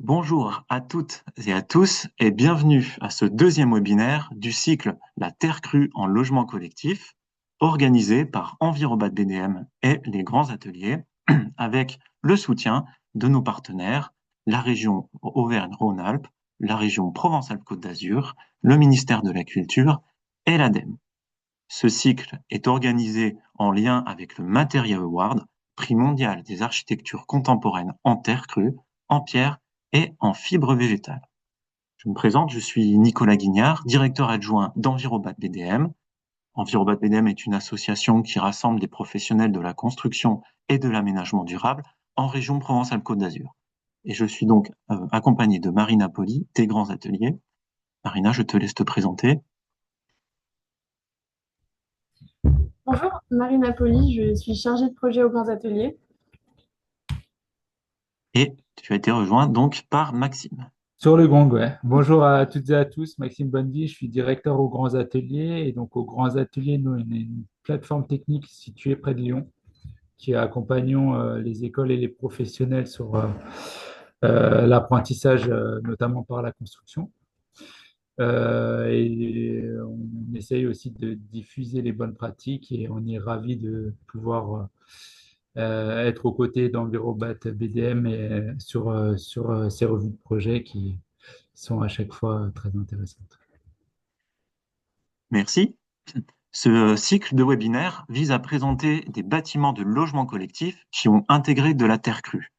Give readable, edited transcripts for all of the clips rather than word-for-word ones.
Bonjour à toutes et à tous et bienvenue à ce deuxième webinaire du cycle La Terre crue en logement collectif, organisé par Envirobat BDM et les grands ateliers, avec le soutien de nos partenaires, la région Auvergne-Rhône-Alpes, la région Provence-Alpes-Côte d'Azur, le ministère de la Culture et l'ADEME. Ce cycle est organisé en lien avec le Material Award, prix mondial des architectures contemporaines en terre crue, en pierre et en fibre végétale. Je me présente, je suis Nicolas Guignard, directeur adjoint d'Envirobat BDM. Envirobat BDM est une association qui rassemble des professionnels de la construction et de l'aménagement durable en région Provence-Alpes-Côte d'Azur. Et je suis donc accompagné de Marina Poli, des grands ateliers. Marina, je te laisse te présenter. Bonjour, Marie Napoli, je suis chargée de projet aux grands ateliers. Et tu as été rejoint donc par Maxime. Sur le gong, ouais. Bonjour à toutes et à tous, Maxime Bonnevie, je suis directeur aux Grands Ateliers. Et donc, aux Grands Ateliers, nous, on est une plateforme technique située près de Lyon qui accompagnons les écoles et les professionnels sur l'apprentissage, notamment par la construction. Et on essaye aussi de diffuser les bonnes pratiques et on est ravis de pouvoir être aux côtés d'Envirobat BDM et sur ces revues de projet qui sont à chaque fois très intéressantes. Merci. Ce cycle de webinaires vise à présenter des bâtiments de logement collectif qui ont intégré de la terre crue.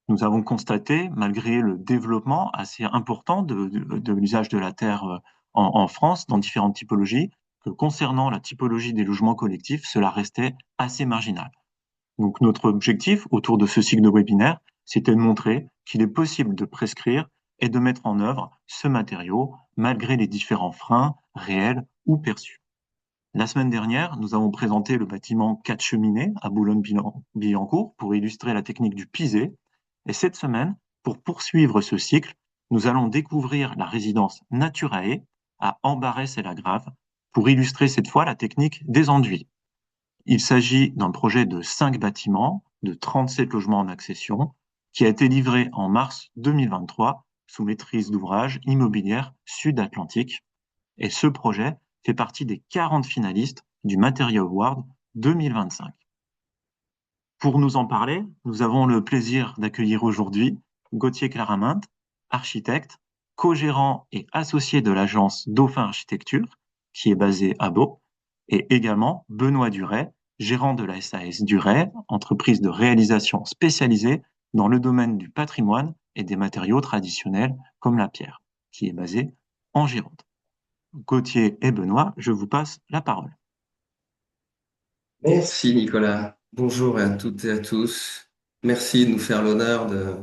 Nous avons constaté, malgré le développement assez important de l'usage de la terre en France, dans différentes typologies, que concernant la typologie des logements collectifs, cela restait assez marginal. Donc notre objectif autour de ce cycle de webinaire, c'était de montrer qu'il est possible de prescrire et de mettre en œuvre ce matériau malgré les différents freins réels ou perçus. La semaine dernière, nous avons présenté le bâtiment 4 cheminées à Boulogne-Billancourt pour illustrer la technique du pisé. Et cette semaine, pour poursuivre ce cycle, nous allons découvrir la résidence Naturae à Ambarès-et-Lagrave pour illustrer cette fois la technique des enduits. Il s'agit d'un projet de 5 bâtiments, de 37 logements en accession, qui a été livré en mars 2023 sous maîtrise d'ouvrage immobilière Sud-Atlantique. Et ce projet fait partie des 40 finalistes du Material Award 2025. Pour nous en parler, nous avons le plaisir d'accueillir aujourd'hui Gauthier Claraminte, architecte, co-gérant et associé de l'agence Dauphin Architecture, qui est basée à Beau, et également Benoît Duret, gérant de la SAS Duret, entreprise de réalisation spécialisée dans le domaine du patrimoine et des matériaux traditionnels comme la pierre, qui est basée en Gironde. Gauthier et Benoît, je vous passe la parole. Merci Nicolas. Bonjour à toutes et à tous. Merci de nous faire l'honneur de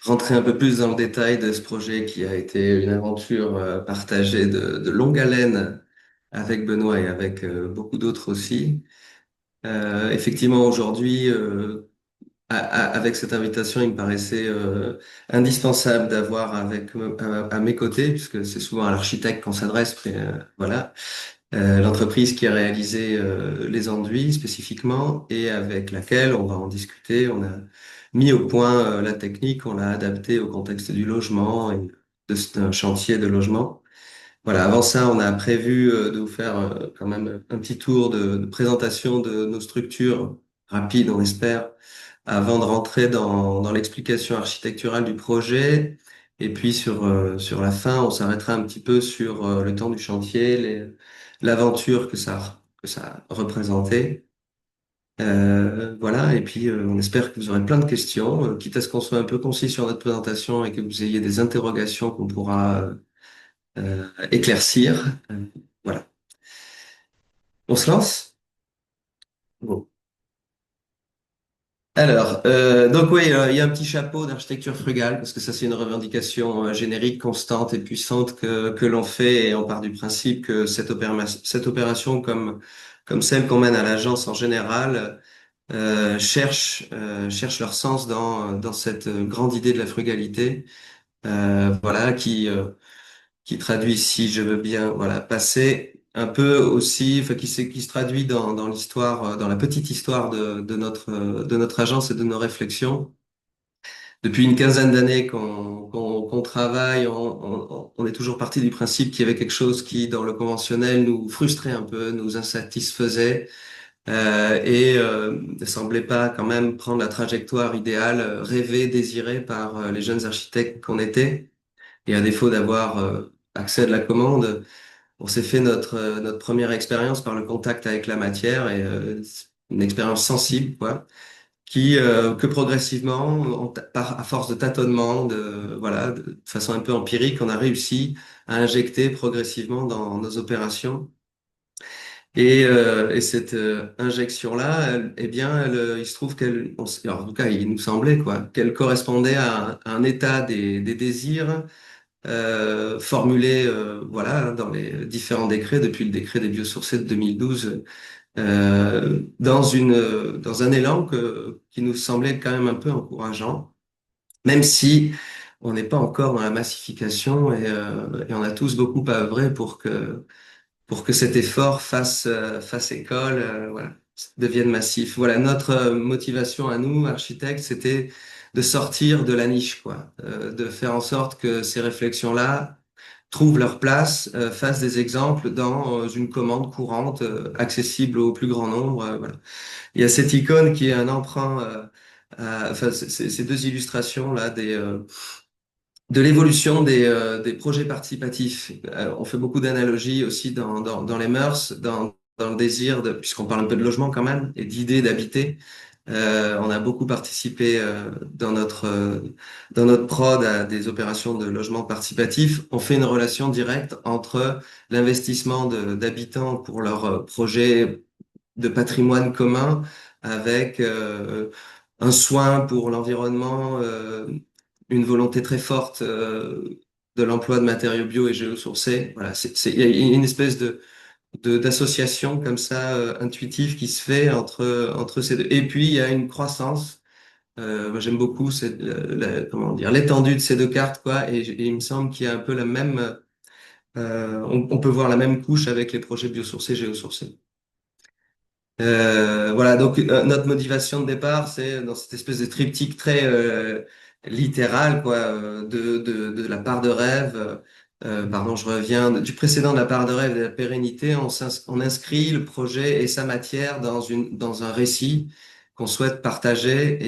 rentrer un peu plus dans le détail de ce projet qui a été une aventure partagée de longue haleine avec Benoît et avec beaucoup d'autres aussi. Effectivement, aujourd'hui, avec cette invitation, il me paraissait indispensable d'avoir à mes côtés, puisque c'est souvent à l'architecte qu'on s'adresse, mais voilà, l'entreprise qui a réalisé les enduits spécifiquement et avec laquelle on va en discuter. On a mis au point la technique, on l'a adaptée au contexte du logement et d'un chantier de logement. Voilà, avant ça, on a prévu de vous faire quand même un petit tour de présentation de nos structures, rapide, on espère, avant de rentrer dans l'explication architecturale du projet. Et puis sur la fin, on s'arrêtera un petit peu sur le temps du chantier, l'aventure que ça représentait. Voilà, et puis on espère que vous aurez plein de questions, quitte à ce qu'on soit un peu concis sur notre présentation et que vous ayez des interrogations qu'on pourra éclaircir. Voilà. On se lance? Bon. Alors, donc oui, il y a un petit chapeau d'architecture frugale, parce que ça c'est une revendication générique, constante et puissante que l'on fait, et on part du principe que cette opération, comme celle qu'on mène à l'agence en général, cherche leur sens dans cette grande idée de la frugalité, voilà, qui traduit, si je veux bien, voilà, passer un peu aussi, enfin, qui se traduit dans l'histoire, dans la petite histoire de notre agence et de nos réflexions. Depuis une quinzaine d'années qu'on qu'on travaille, on est toujours parti du principe qu'il y avait quelque chose qui, dans le conventionnel, nous frustrait un peu, nous insatisfaisait, ne semblait pas quand même prendre la trajectoire idéale, rêvée, désirée par les jeunes architectes qu'on était. Et à défaut d'avoir accès à de la commande, on s'est fait notre première expérience par le contact avec la matière et une expérience sensible, quoi, que progressivement, à force de tâtonnement, voilà, de façon un peu empirique, on a réussi à injecter progressivement dans nos opérations. Et cette injection-là, eh bien, il se trouve alors, en tout cas, il nous semblait quoi, qu'elle correspondait à un état des désirs formulés, voilà, dans les différents décrets depuis le décret des biosourcés de 2012, dans un élan qui nous semblait quand même un peu encourageant, même si on n'est pas encore dans la massification et on a tous beaucoup à œuvrer pour que cet effort fasse école, voilà, devienne massif. Voilà, notre motivation à nous, architectes, c'était de sortir de la niche, quoi, de faire en sorte que ces réflexions-là trouvent leur place, fassent des exemples dans une commande courante, accessible au plus grand nombre. Voilà. Il y a cette icône qui est un emprunt, enfin, ces deux illustrations là de l'évolution des projets participatifs. On fait beaucoup d'analogies aussi dans les mœurs, dans le désir, puisqu'on parle un peu de logement quand même, et d'idées d'habiter. On a beaucoup participé dans notre prod à des opérations de logement participatif. On fait une relation directe entre l'investissement d'habitants pour leur projet de patrimoine commun avec un soin pour l'environnement, une volonté très forte de l'emploi de matériaux bio et géosourcés. Voilà, il y a une espèce d'association comme ça intuitive qui se fait entre ces deux. Et puis il y a une croissance. Moi j'aime beaucoup comment dire l'étendue de ces deux cartes quoi. Et il me semble qu'il y a un peu la même. On peut voir la même couche avec les projets biosourcés, géosourcés. Voilà, donc notre motivation de départ, c'est dans cette espèce de triptyque très littéral, quoi, de la part de rêve. Pardon, je reviens du précédent de la part de rêve et de la pérennité. On inscrit le projet et sa matière dans un récit qu'on souhaite partager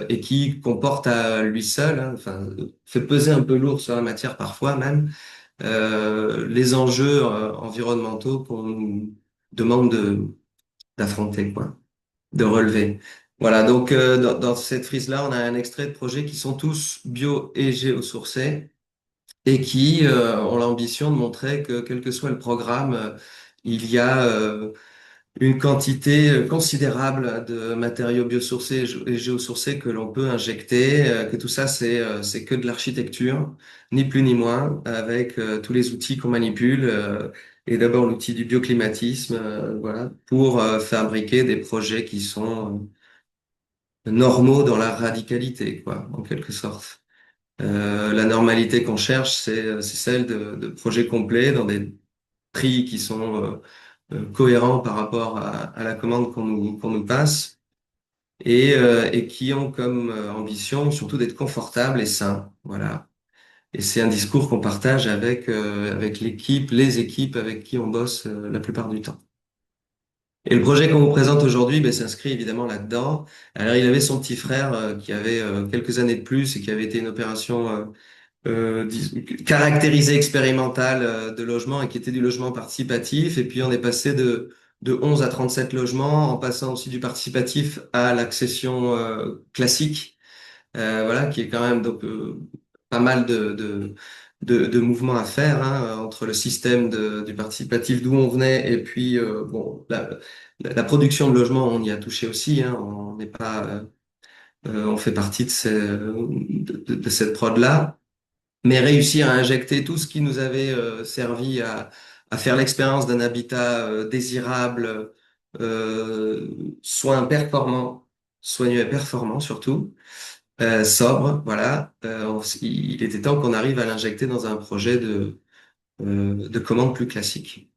et qui comporte à lui seul, hein, enfin, fait peser un peu lourd sur la matière parfois même, les enjeux environnementaux qu'on nous demande d'affronter, quoi, de relever. Voilà, donc dans cette frise-là, on a un extrait de projets qui sont tous bio et géosourcés et qui ont l'ambition de montrer que quel que soit le programme, il y a une quantité considérable de matériaux biosourcés et géosourcés que l'on peut injecter, que tout ça c'est que de l'architecture, ni plus ni moins, avec tous les outils qu'on manipule, et d'abord l'outil du bioclimatisme, voilà, pour fabriquer des projets qui sont normaux dans la radicalité, quoi, en quelque sorte. La normalité qu'on cherche, c'est celle de projets complets dans des prix qui sont cohérents par rapport à la commande qu'on nous passe et qui ont comme ambition surtout d'être confortables et sains. Voilà. Et c'est un discours qu'on partage avec l'équipe, les équipes avec qui on bosse la plupart du temps. Et le projet qu'on vous présente aujourd'hui, ben, s'inscrit évidemment là-dedans. Alors, il avait son petit frère qui avait quelques années de plus et qui avait été une opération caractérisé expérimental de logement et qui était du logement participatif. Et puis on est passé de 11 à 37 logements en passant aussi du participatif à l'accession classique, voilà, qui est quand même donc pas mal de mouvements à faire hein, entre le système du participatif d'où on venait et puis bon la production de logements on y a touché aussi, hein, on n'est pas on fait partie de cette prod là, mais réussir à injecter tout ce qui nous avait servi à faire l'expérience d'un habitat désirable, euh, soin performant, soigneux et performant surtout, sobre, voilà. Il était temps qu'on arrive à l'injecter dans un projet de commande plus classique.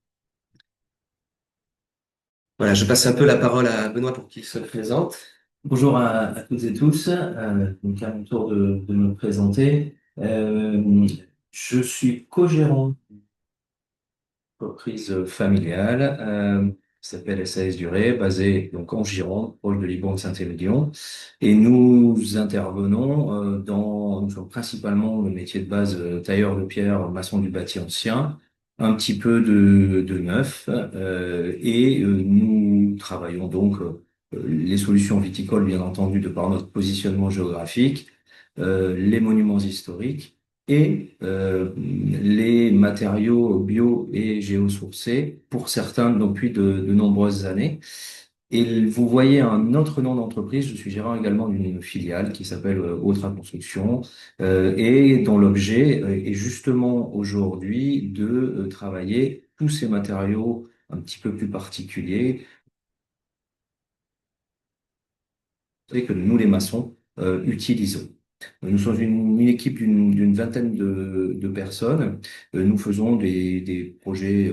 Voilà, je passe un peu la parole à Benoît pour qu'il se présente. Bonjour à toutes et tous. Donc à mon tour de me présenter. Euh, je suis co-gérant entreprise familiale qui s'appelle SAS Durée, basée donc en Gironde, proche de Libourne-Saint-Émilion. Et nous intervenons nous sommes principalement le métier de base tailleur de pierre, maçon du bâti ancien, un petit peu de neuf, nous travaillons donc les solutions viticoles, bien entendu, de par notre positionnement géographique, les monuments historiques et les matériaux bio et géosourcés pour certains depuis de nombreuses années. Et vous voyez un autre nom d'entreprise, je suis gérant également d'une filiale qui s'appelle Autra Construction et dont l'objet est justement aujourd'hui de travailler tous ces matériaux un petit peu plus particuliers et que nous, les maçons, utilisons. Nous sommes une équipe d'une vingtaine de personnes. Nous faisons des projets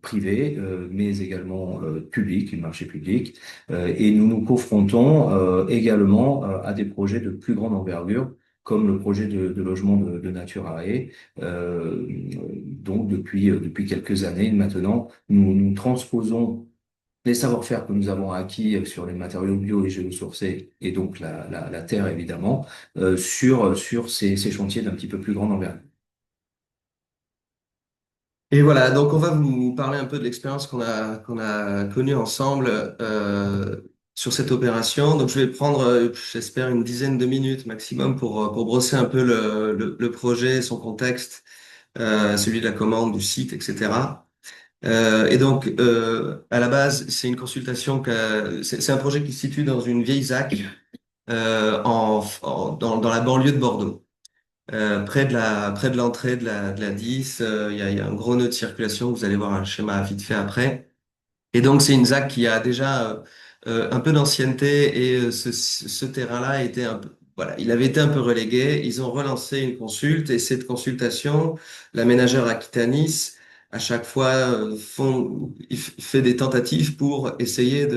privés, mais également publics, du marché public. Et nous nous confrontons également à des projets de plus grande envergure, comme le projet de logement de Nature Aé. Donc depuis quelques années maintenant, nous transposons les savoir-faire que nous avons acquis sur les matériaux bio et géosourcés, et donc la terre évidemment, sur ces chantiers d'un petit peu plus grande envergure. Et voilà, donc on va vous parler un peu de l'expérience qu'on a connue ensemble sur cette opération. Donc je vais prendre, j'espère, une dizaine de minutes maximum pour brosser un peu le projet, son contexte, celui de la commande, du site, etc. Et donc, à la base, c'est une consultation c'est un projet qui se situe dans une vieille ZAC dans la banlieue de Bordeaux. Près de l'entrée de la 10, il y a un gros nœud de circulation. Vous allez voir un schéma vite fait après. Et donc, c'est une ZAC qui a déjà un peu d'ancienneté et ce terrain-là était un peu, voilà, il avait été un peu relégué. Ils ont relancé une consulte et cette consultation, l'aménageur Aquitanis, à chaque fois, il fait des tentatives pour essayer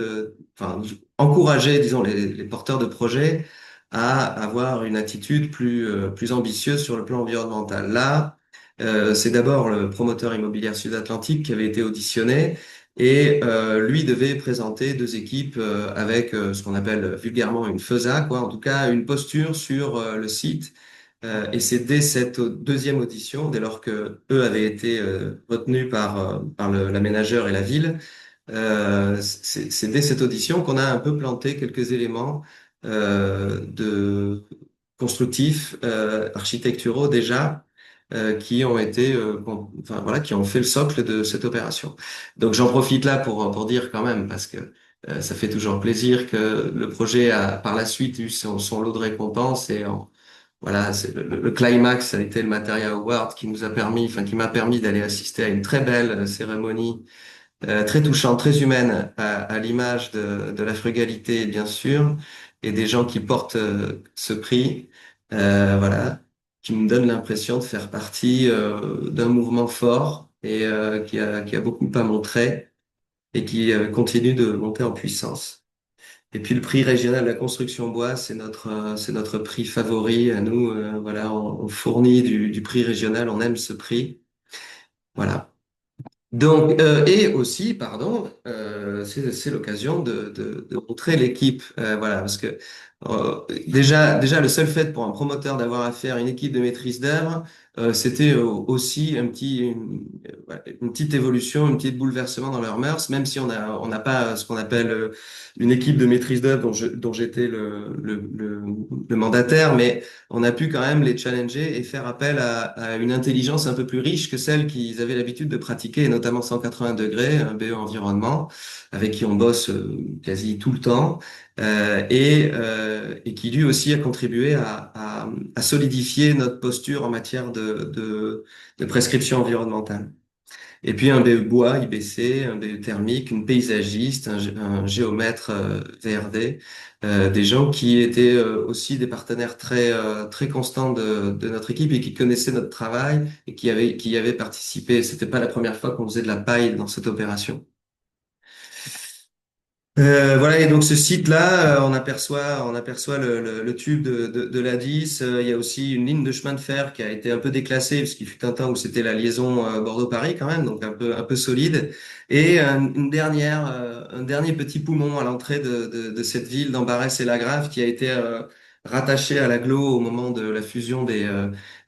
enfin, encourager, disons, les porteurs de projets à avoir une attitude plus ambitieuse sur le plan environnemental. Là, c'est d'abord le promoteur immobilier Sud-Atlantique qui avait été auditionné et lui devait présenter deux équipes avec ce qu'on appelle vulgairement une FESA, quoi, en tout cas une posture sur le site. Et c'est dès cette deuxième audition, dès lors que eux avaient été retenus par l'aménageur et la ville, c'est dès cette audition qu'on a un peu planté quelques éléments de constructifs, architecturaux déjà, qui ont été, enfin voilà, qui ont fait le socle de cette opération. Donc j'en profite là pour dire quand même, parce que ça fait toujours plaisir que le projet a par la suite eu son lot de récompenses et voilà, c'est le climax, ça a été le Material Award qui nous a permis, enfin qui m'a permis d'aller assister à une très belle cérémonie très touchante, très humaine, à l'image de la frugalité, bien sûr, et des gens qui portent ce prix, voilà, qui me donne l'impression de faire partie d'un mouvement fort et qui a beaucoup à montrer et qui continue de monter en puissance. Et puis le prix régional de la construction bois, c'est notre prix favori à nous. Voilà, on fournit du prix régional, on aime ce prix. Voilà. Donc, et aussi, pardon, c'est l'occasion de montrer l'équipe, voilà, parce que déjà le seul fait pour un promoteur d'avoir affaire à une équipe de maîtrise d'œuvre, c'était aussi voilà, une petite évolution, une petite bouleversement dans leurs mœurs, même si on n'a pas ce qu'on appelle une équipe de maîtrise d'œuvre dont j'étais le mandataire, mais on a pu quand même les challenger et faire appel à une intelligence un peu plus riche que celle qu'ils avaient l'habitude de pratiquer, et notamment 180 degrés, un BE environnement, avec qui on bosse quasi tout le temps, et qui lui aussi a contribué à solidifier notre posture en matière de prescription environnementale. Et puis un BE bois, IBC, un BE thermique, une paysagiste, un géomètre VRD, des gens qui étaient aussi des partenaires très constants de notre équipe et qui connaissaient notre travail et qui y avaient participé. C'était pas la première fois qu'on faisait de la paille dans cette opération. Voilà, et donc ce site-là, on aperçoit le tube de l'A10. Il y a aussi une ligne de chemin de fer qui a été un peu déclassée, parce qu'il fut un temps où c'était la liaison Bordeaux-Paris quand même, donc un peu solide. Et un dernier petit poumon à l'entrée de cette ville d'Ambarès et Lagrave qui a été rattaché à l'agglo au moment de la fusion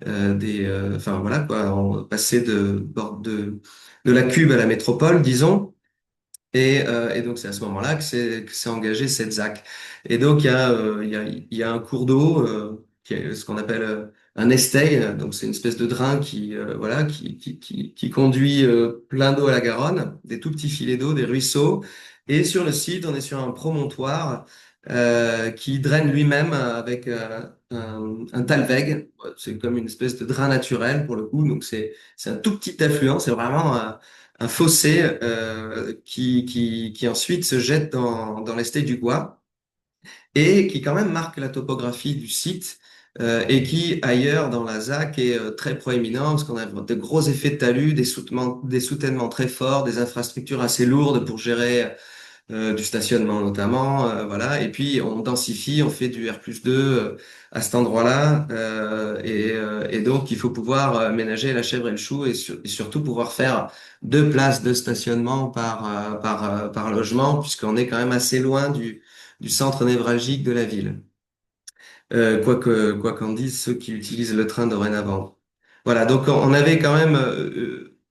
enfin voilà quoi, on passait de la Cube à la métropole, disons. Et donc, c'est à ce moment-là que s'est engagé cette ZAC. Et donc, il y a un cours d'eau qui est ce qu'on appelle un estey. Donc, c'est une espèce de drain voilà, qui conduit plein d'eau à la Garonne, des tout petits filets d'eau, des ruisseaux. Et sur le site, on est sur un promontoire qui draine lui-même avec un talweg. C'est comme une espèce de drain naturel pour le coup. Donc, c'est un tout petit affluent. C'est vraiment un fossé qui ensuite se jette dans l'Estée du Gois et qui quand même marque la topographie du site et qui ailleurs dans la ZAC est très proéminent parce qu'on a de gros effets de talus, des soutènements très forts, des infrastructures assez lourdes pour gérer du stationnement notamment, voilà. Et puis on densifie, on fait du R+2 à cet endroit-là, et donc il faut pouvoir ménager la chèvre et le chou et surtout pouvoir faire 2 places de stationnement par logement, puisqu'on est quand même assez loin du centre névralgique de la ville. Quoi qu'en disent ceux qui utilisent le train dorénavant. Voilà, donc on avait quand même,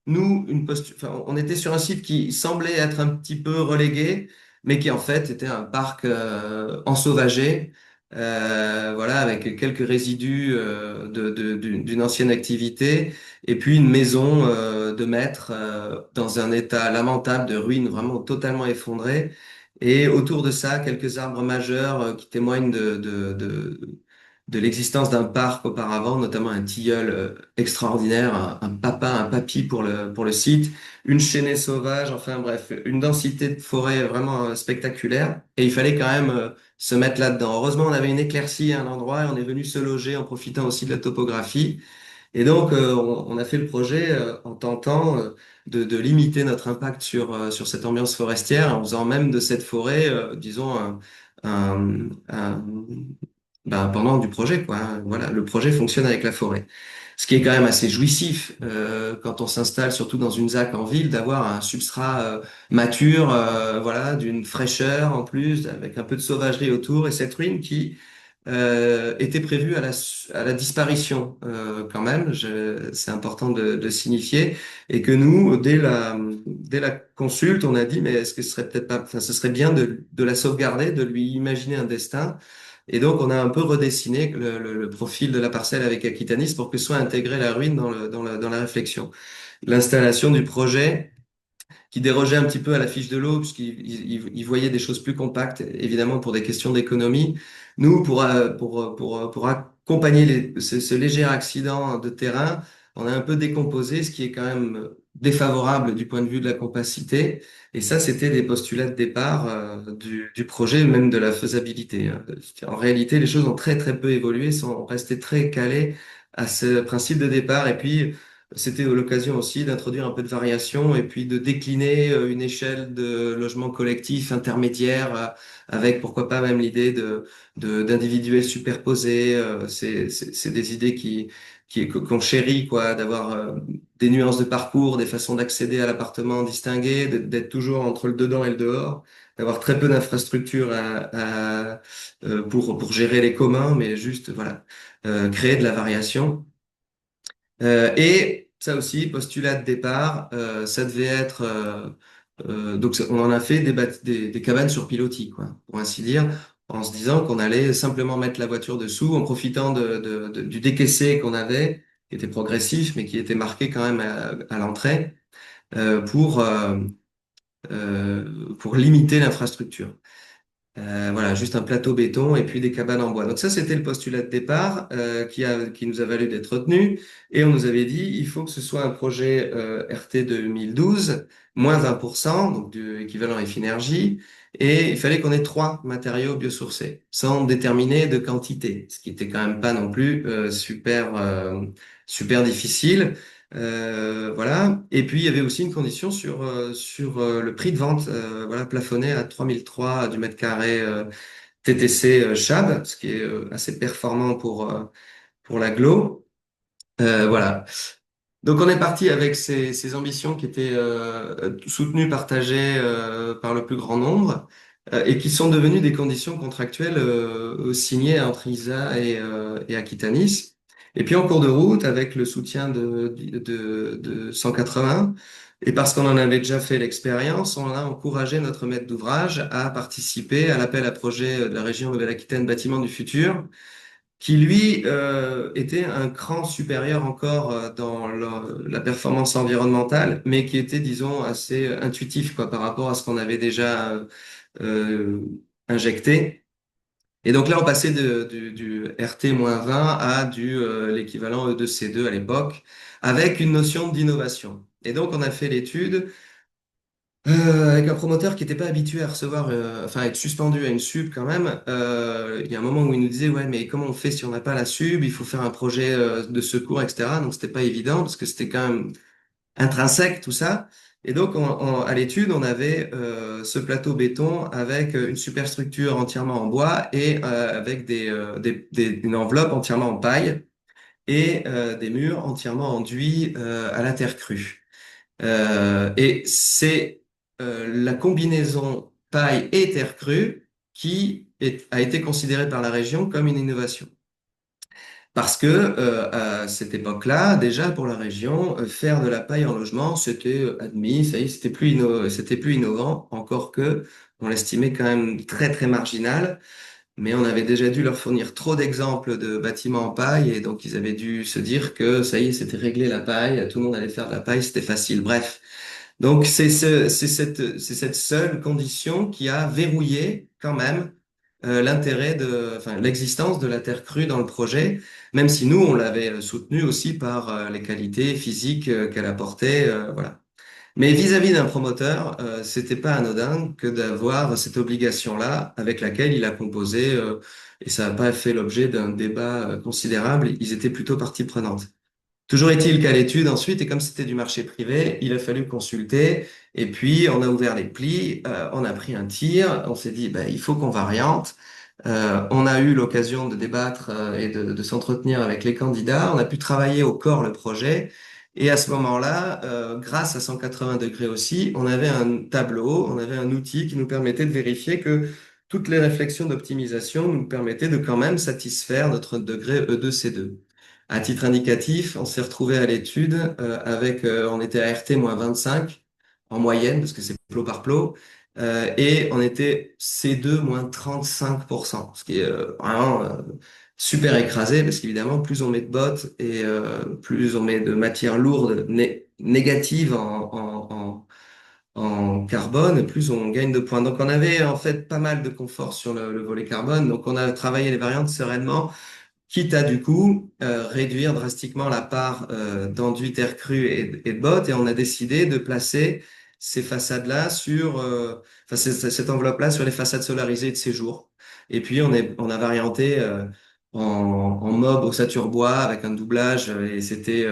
nous, enfin, on était sur un site qui semblait être un petit peu relégué, mais qui en fait était un parc ensauvagé, voilà, avec quelques résidus d'une ancienne activité, et puis une maison de maître dans un état lamentable de ruine, vraiment totalement effondrée. Et autour de ça, quelques arbres majeurs qui témoignent de l'existence d'un parc auparavant, notamment un tilleul extraordinaire, un papa, un papy pour le site, une chênaie sauvage, enfin bref, une densité de forêt vraiment spectaculaire. Et il fallait quand même se mettre là-dedans. Heureusement, on avait une éclaircie à un endroit et on est venu se loger en profitant aussi de la topographie. Et donc, on a fait le projet en tentant de limiter notre impact sur cette ambiance forestière, en faisant même de cette forêt, disons, un, un- ben, pendant du projet, quoi, hein. Voilà, le projet fonctionne avec la forêt. Ce qui est quand même assez jouissif quand on s'installe, surtout dans une ZAC en ville, d'avoir un substrat mature, voilà, d'une fraîcheur en plus, avec un peu de sauvagerie autour, et cette ruine qui était prévue à la disparition quand même. C'est important de signifier, et que nous, dès la consulte, on a dit, mais est-ce que ce serait peut-être pas, enfin, ce serait bien de la sauvegarder, de lui imaginer un destin. Et donc, on a un peu redessiné le profil de la parcelle avec Aquitanis pour que soit intégrée la ruine dans la réflexion. L'installation du projet, qui dérogeait un petit peu à la fiche de l'eau, puisqu'il voyait des choses plus compactes, évidemment pour des questions d'économie. Nous, pour accompagner ce léger accident de terrain, on a un peu décomposé, ce qui est quand même défavorable du point de vue de la compacité. Et ça, c'était des postulats de départ du projet, même de la faisabilité, hein. En réalité, les choses ont très très peu évolué, sont restées très calées à ce principe de départ. Et puis, c'était l'occasion aussi d'introduire un peu de variation et puis de décliner une échelle de logement collectif intermédiaire avec pourquoi pas même l'idée d'individuels superposés. C'est des idées qu'on chérit, quoi, d'avoir des nuances de parcours, des façons d'accéder à l'appartement distinguées, d'être toujours entre le dedans et le dehors, d'avoir très peu d'infrastructures pour gérer les communs, mais juste voilà, créer de la variation. Et ça aussi, postulat de départ, ça devait être donc on en a fait des cabanes sur pilotis, quoi, pour ainsi dire, en se disant qu'on allait simplement mettre la voiture dessous, en profitant du décaissé qu'on avait, qui était progressif, mais qui était marqué quand même à l'entrée, euh, pour euh, pour limiter l'infrastructure. Voilà, juste un plateau béton et puis des cabanes en bois. Donc ça, c'était le postulat de départ qui nous a valu d'être retenu. Et on nous avait dit, il faut que ce soit un projet RT 2012, moins 20%, donc du équivalent F-énergie. Et il fallait qu'on ait 3 matériaux biosourcés, sans déterminer de quantité, ce qui était quand même pas non plus super difficile. Voilà. Et puis, il y avait aussi une condition sur le prix de vente, voilà, plafonné à 3003 du mètre carré TTC Chab, ce qui est assez performant pour l'agglo. Voilà. Donc on est parti avec ces ambitions qui étaient soutenues, partagées par le plus grand nombre et qui sont devenues des conditions contractuelles signées entre ISA et Aquitanis. Et puis en cours de route, avec le soutien de 180, et parce qu'on en avait déjà fait l'expérience, on a encouragé notre maître d'ouvrage à participer à l'appel à projet de la région Nouvelle-Aquitaine Bâtiments du Futur, qui lui était un cran supérieur encore dans la performance environnementale, mais qui était, disons, assez intuitif quoi, par rapport à ce qu'on avait déjà euh, injecté. Et donc là, on passait du RT-20 à l'équivalent E2C2 à l'époque, avec une notion d'innovation. Et donc, on a fait l'étude avec un promoteur qui n'était pas habitué à recevoir, enfin, être suspendu à une sub quand même. Il y a un moment où il nous disait, ouais, mais comment on fait si on n'a pas la sub? Il faut faire un projet de secours, etc. Donc, c'était pas évident parce que c'était quand même intrinsèque, tout ça. Et donc, à l'étude, on avait ce plateau béton avec une superstructure entièrement en bois et avec une enveloppe entièrement en paille et des murs entièrement enduits à la terre crue. Et c'est la combinaison paille et terre crue a été considérée par la région comme une innovation. Parce que à cette époque-là, déjà pour la région, faire de la paille en logement, c'était admis, ça y est, c'était plus innovant, encore que on l'estimait quand même très très marginal. Mais on avait déjà dû leur fournir trop d'exemples de bâtiments en paille et donc ils avaient dû se dire que ça y est, c'était réglé la paille, tout le monde allait faire de la paille, c'était facile. Bref. Donc c'est cette seule condition qui a verrouillé quand même enfin l'existence de la terre crue dans le projet, même si nous on l'avait soutenu aussi par les qualités physiques qu'elle apportait, voilà. Mais vis-à-vis d'un promoteur, c'était pas anodin que d'avoir cette obligation-là avec laquelle il a composé, et ça n'a pas fait l'objet d'un débat considérable. Ils étaient plutôt partie prenante. Toujours est-il qu'à l'étude ensuite, et comme c'était du marché privé, il a fallu consulter, et puis on a ouvert les plis, on a pris un tir, on s'est dit, il faut qu'on variante. On a eu l'occasion de débattre et de s'entretenir avec les candidats, on a pu travailler au corps le projet, et à ce moment-là, grâce à 180 degrés aussi, on avait un tableau, on avait un outil qui nous permettait de vérifier que toutes les réflexions d'optimisation nous permettaient de quand même satisfaire notre degré E2C2. À titre indicatif, on s'est retrouvé à l'étude on était à RT-25 en moyenne, parce que c'est plot par plot, et on était C2 moins 35%, ce qui est vraiment super écrasé, parce qu'évidemment, plus on met de bottes et plus on met de matières lourdes négatives en carbone, plus on gagne de points. Donc on avait en fait pas mal de confort sur le volet carbone, donc on a travaillé les variantes sereinement, quitte à du coup réduire drastiquement la part d'enduit terre crue et de bottes, et on a décidé de placer ces façades-là enfin cette enveloppe-là sur les façades solarisées de séjour. Et puis on a varianté en mob ossature bois avec un doublage, et c'était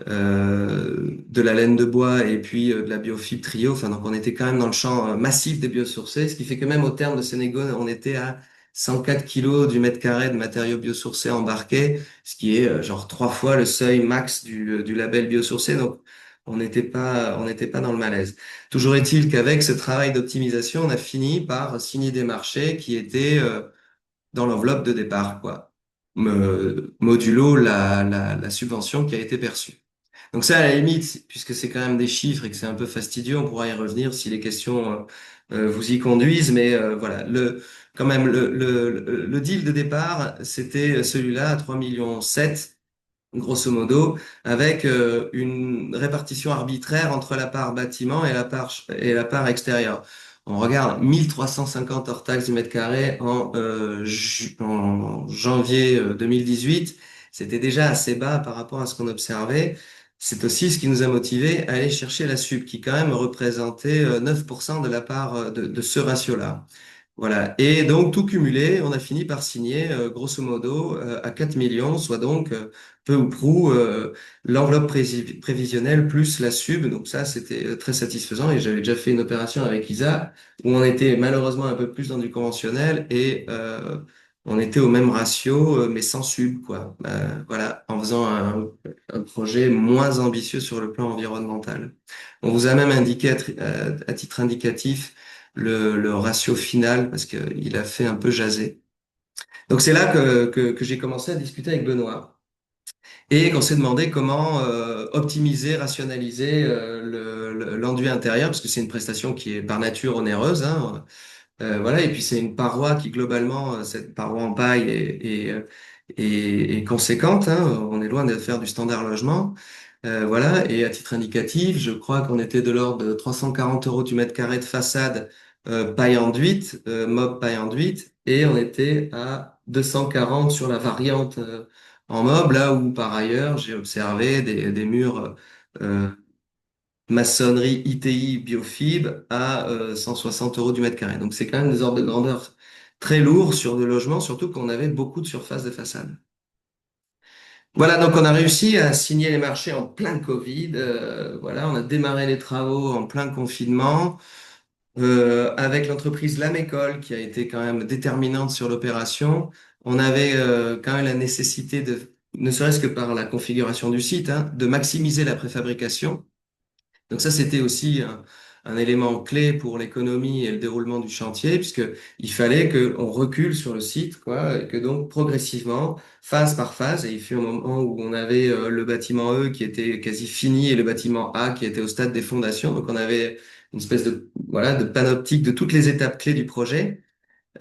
de la laine de bois et puis de la biofibre trio. Enfin donc on était quand même dans le champ massif des biosourcés, ce qui fait que même au terme de ces négos, on était à 104 kilos du mètre carré de matériaux biosourcés embarqués, ce qui est genre 3 fois le seuil max du label biosourcé. Donc, on n'était pas dans le malaise. Toujours est-il qu'avec ce travail d'optimisation, on a fini par signer des marchés qui étaient dans l'enveloppe de départ, quoi. Modulo la subvention qui a été perçue. Donc ça, à la limite, puisque c'est quand même des chiffres et que c'est un peu fastidieux, on pourra y revenir si les questions vous y conduisent. Mais voilà, quand même, le deal de départ, c'était celui-là à 3,7 millions, grosso modo, avec une répartition arbitraire entre la part bâtiment et la part extérieure. On regarde 1350 hors taxes du mètre carré en janvier 2018. C'était déjà assez bas par rapport à ce qu'on observait. C'est aussi ce qui nous a motivés à aller chercher la sub, qui quand même représentait 9% de la part de ce ratio-là. Voilà. Et donc, tout cumulé, on a fini par signer, grosso modo, à 4 millions, soit donc peu ou prou l'enveloppe prévisionnelle plus la sub. Donc ça, c'était très satisfaisant. Et j'avais déjà fait une opération avec Isa où on était malheureusement un peu plus dans du conventionnel et on était au même ratio, mais sans sub, quoi. Voilà, en faisant un projet moins ambitieux sur le plan environnemental. On vous a même indiqué à titre indicatif le ratio final parce qu'il a fait un peu jaser. Donc c'est là que j'ai commencé à discuter avec Benoît et qu'on s'est demandé comment optimiser, rationaliser l'enduit intérieur parce que c'est une prestation qui est par nature onéreuse, hein. Voilà, et puis c'est une paroi qui globalement, cette paroi en paille est conséquente, hein. On est loin de faire du standard logement. Voilà, et à titre indicatif, je crois qu'on était de l'ordre de 340 euros du mètre carré de façade paille enduite, mob paille enduite, et on était à 240 sur la variante en mob, là où par ailleurs j'ai observé des murs euh, maçonnerie ITI Biofib à 160 euros du mètre carré. Donc c'est quand même des ordres de grandeur très lourds sur le logement, surtout qu'on avait beaucoup de surface de façade. Voilà, donc on a réussi à signer les marchés en plein Covid. Voilà, on a démarré les travaux en plein confinement avec l'entreprise Lamécole qui a été quand même déterminante sur l'opération. On avait quand même la nécessité de, ne serait-ce que par la configuration du site, hein, de maximiser la préfabrication. Donc ça, c'était aussi un élément clé pour l'économie et le déroulement du chantier, puisque il fallait qu'on recule sur le site, quoi, et que donc progressivement, phase par phase, et il fut un moment où on avait le bâtiment E qui était quasi fini et le bâtiment A qui était au stade des fondations. Donc on avait une espèce de voilà de panoptique de toutes les étapes clés du projet.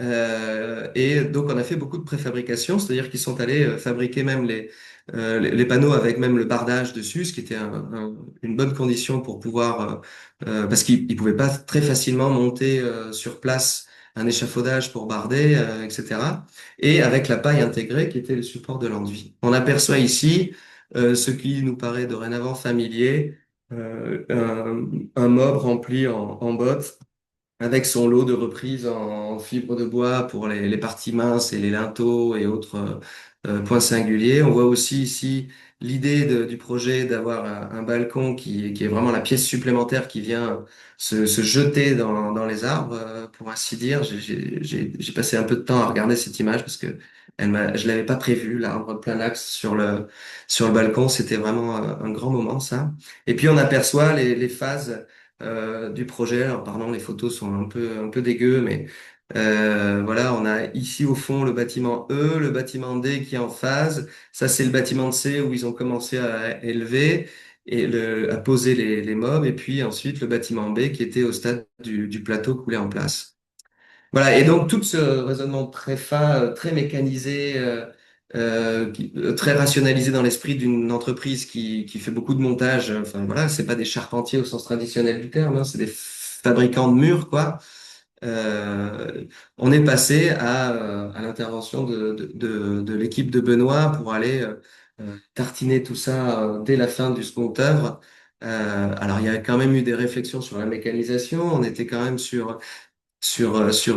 Et donc on a fait beaucoup de préfabrication, c'est-à-dire qu'ils sont allés fabriquer même les panneaux avec même le bardage dessus, ce qui était une bonne condition pour pouvoir, parce qu'ils pouvaient pas très facilement monter sur place un échafaudage pour barder, etc. Et avec la paille intégrée qui était le support de l'enduit. On aperçoit ici ce qui nous paraît dorénavant familier, un mob rempli en bottes avec son lot de reprises en fibre de bois pour les parties minces et les linteaux et autres points singuliers. On voit aussi ici l'idée du projet d'avoir un balcon qui est vraiment la pièce supplémentaire qui vient se jeter dans les arbres, pour ainsi dire. J'ai passé un peu de temps à regarder cette image parce que je l'avais pas prévu, l'arbre plein axe sur le balcon. C'était vraiment un grand moment, ça. Et puis on aperçoit les phases du projet. Alors, pardon, les photos sont un peu dégueu, mais voilà, on a ici au fond le bâtiment E, le bâtiment D qui est en phase. Ça, c'est le bâtiment C où ils ont commencé à élever et à poser les mobs. Et puis ensuite, le bâtiment B qui était au stade du plateau coulé en place. Voilà, et donc tout ce raisonnement très fin, très mécanisé, très rationalisé dans l'esprit d'une entreprise qui fait beaucoup de montage. Enfin voilà, c'est pas des charpentiers au sens traditionnel du terme, hein, c'est des fabricants de murs, quoi. On est passé à l'intervention de l'équipe de Benoît pour aller tartiner tout ça dès la fin du second œuvre. Alors il y a quand même eu des réflexions sur la mécanisation. On était quand même sur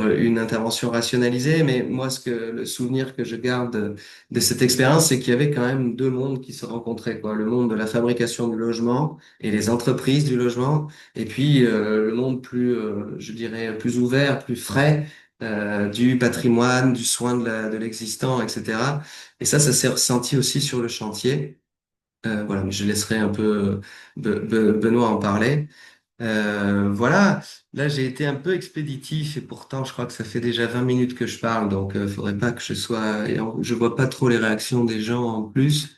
une intervention rationalisée, mais moi, le souvenir que je garde de cette expérience, c'est qu'il y avait quand même deux mondes qui se rencontraient, quoi. Le monde de la fabrication du logement et les entreprises du logement, et puis le monde plus, je dirais, plus ouvert, plus frais, du patrimoine, du soin de l'existant, etc. Et ça s'est ressenti aussi sur le chantier. Voilà, mais je laisserai un peu Benoît en parler. Voilà, là j'ai été un peu expéditif et pourtant je crois que ça fait déjà 20 minutes que je parle, donc faudrait pas que je sois... Je vois pas trop les réactions des gens en plus.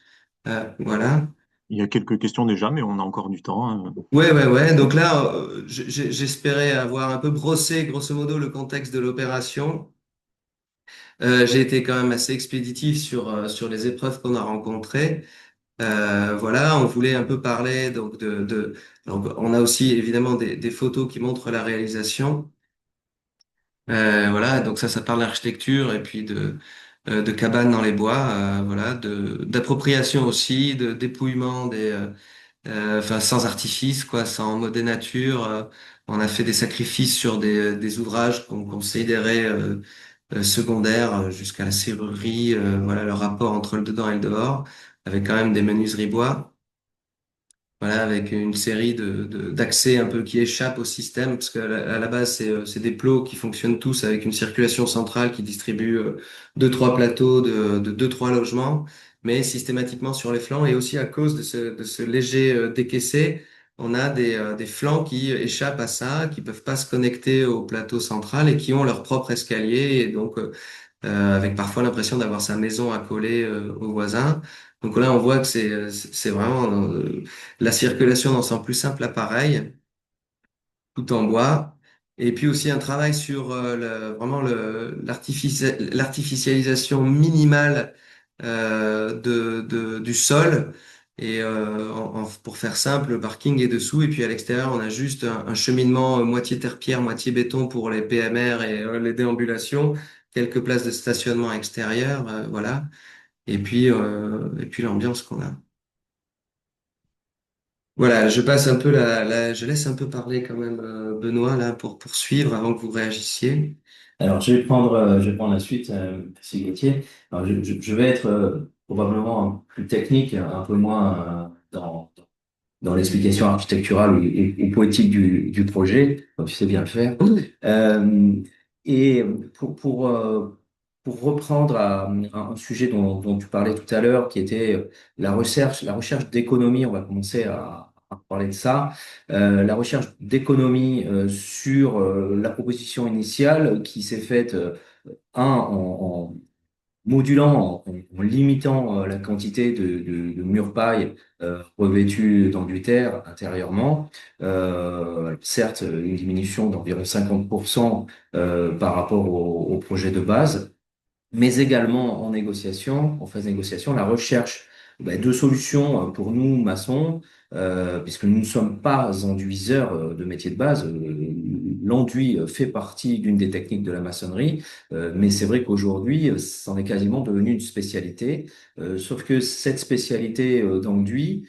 Voilà. Il y a quelques questions déjà, mais on a encore du temps, hein. Ouais. Donc là, j'espérais avoir un peu brossé grosso modo le contexte de l'opération. J'ai été quand même assez expéditif sur les épreuves qu'on a rencontrées. Voilà, on voulait un peu parler donc on a aussi évidemment des photos qui montrent la réalisation. Voilà, donc ça parle d'architecture et puis de cabanes dans les bois, voilà, d'appropriation aussi, de dépouillement enfin sans artifice, quoi, sans mode nature, On a fait des sacrifices sur des ouvrages qu'on considérait secondaires, jusqu'à la serrurerie, voilà le rapport entre le dedans et le dehors, avec quand même des menuiseries bois. Voilà, avec une série d'accès un peu qui échappent au système, parce qu'à la base, c'est des plots qui fonctionnent tous avec une circulation centrale qui distribue deux, trois plateaux de deux, trois logements, mais systématiquement sur les flancs, et aussi à cause de ce léger décaissé, on a des flancs qui échappent à ça, qui peuvent pas se connecter au plateau central et qui ont leur propre escalier, et donc avec parfois l'impression d'avoir sa maison accolée aux voisins. Donc là, on voit que c'est vraiment la circulation dans son plus simple appareil, tout en bois. Et puis aussi un travail sur vraiment l'artificialisation minimale du sol. Et pour faire simple, le parking est dessous. Et puis à l'extérieur, on a juste un cheminement moitié terre-pierre, moitié béton pour les PMR et les déambulations. Quelques places de stationnement extérieures, voilà. Et puis l'ambiance qu'on a. Voilà, je passe un peu je laisse un peu parler quand même Benoît là pour poursuivre avant que vous réagissiez. Alors, je vais prendre la suite, merci Gauthier. Alors, je vais être probablement plus technique, un peu moins dans l'explication architecturale ou poétique du projet, comme tu sais bien le faire. Euh, et pour reprendre un sujet dont tu parlais tout à l'heure, qui était la recherche d'économie, on va commencer à parler de ça. La recherche d'économie sur la proposition initiale qui s'est faite, en modulant, en limitant la quantité de murs paille revêtus d'enduitaire intérieurement. Certes, une diminution d'environ 50% par rapport au projet de base, mais également en phase de négociation, la recherche de solutions pour nous, maçons, puisque nous ne sommes pas enduiseurs de métier de base. L'enduit fait partie d'une des techniques de la maçonnerie, mais c'est vrai qu'aujourd'hui, c'en est quasiment devenu une spécialité. Sauf que cette spécialité d'enduit,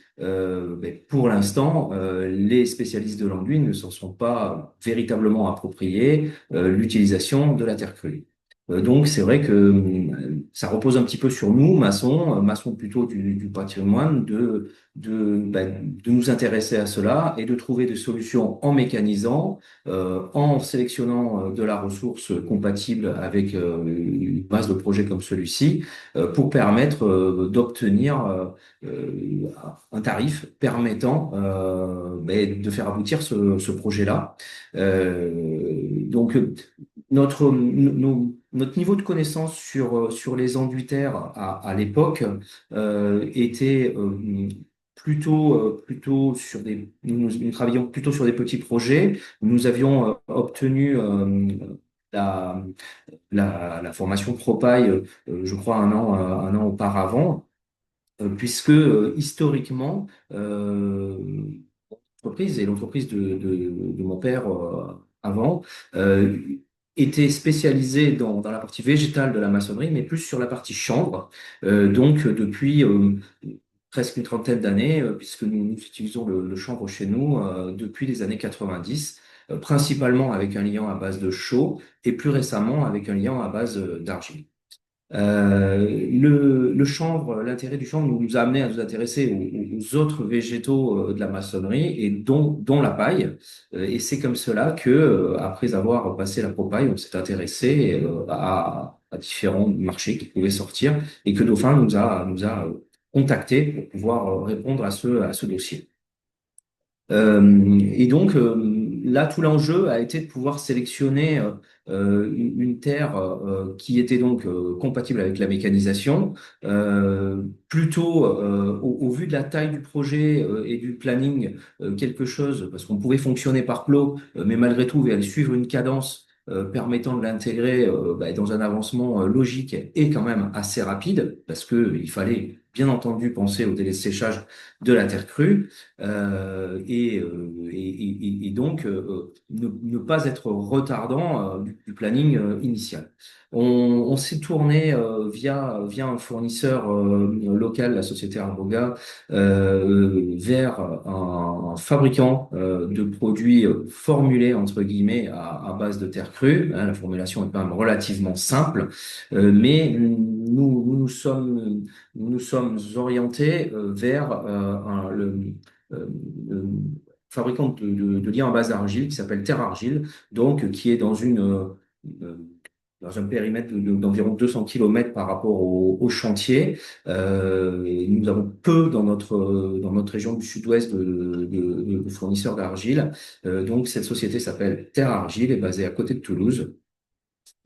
pour l'instant, les spécialistes de l'enduit ne s'en sont pas véritablement appropriés l'utilisation de la terre crue. Donc c'est vrai que ça repose un petit peu sur nous, maçons, maçons plutôt du patrimoine, de nous intéresser à cela et de trouver des solutions en mécanisant, en sélectionnant de la ressource compatible avec une base de projet comme celui-ci, pour permettre d'obtenir un tarif permettant de faire aboutir ce projet-là. Donc notre niveau de connaissance sur les enduitaires à l'époque était plutôt sur nous travaillions plutôt sur des petits projets. Nous avions obtenu la, la formation Propay, je crois un an auparavant, puisque historiquement, l'entreprise et l'entreprise de mon père avant euh, était spécialisée dans la partie végétale de la maçonnerie, mais plus sur la partie chanvre. Donc depuis presque une trentaine d'années, puisque nous utilisons le chanvre chez nous depuis les années 90, principalement avec un liant à base de chaux et plus récemment avec un liant à base d'argile. Le chanvre, l'intérêt du chanvre nous a amené à nous intéresser aux autres végétaux de la maçonnerie et dont la paille. Et c'est comme cela que, après avoir passé la propaille, on s'est intéressé à différents marchés qui pouvaient sortir et que Dauphin nous a contactés pour pouvoir répondre à ce dossier. Et donc là, tout l'enjeu a été de pouvoir sélectionner une terre qui était donc compatible avec la mécanisation, plutôt au vu de la taille du projet et du planning, quelque chose, parce qu'on pouvait fonctionner par plot, mais malgré tout, il allait suivre une cadence permettant de l'intégrer dans un avancement logique et quand même assez rapide, parce que il fallait bien entendu penser au délai de séchage de la terre crue et donc ne pas être retardant du planning initial. On s'est tourné via un fournisseur local, la société Arboga, vers un fabricant de produits formulés entre guillemets à base de terre crue. Hein, la formulation est quand même relativement simple, mais nous sommes orientés vers le fabricant de liens à base d'argile qui s'appelle Terre Argile, donc qui est euh, dans un périmètre d'environ 200 km par rapport au chantier. Et nous avons peu dans notre région du sud-ouest de fournisseurs d'argile. Donc cette société s'appelle Terre Argile, est basée à côté de Toulouse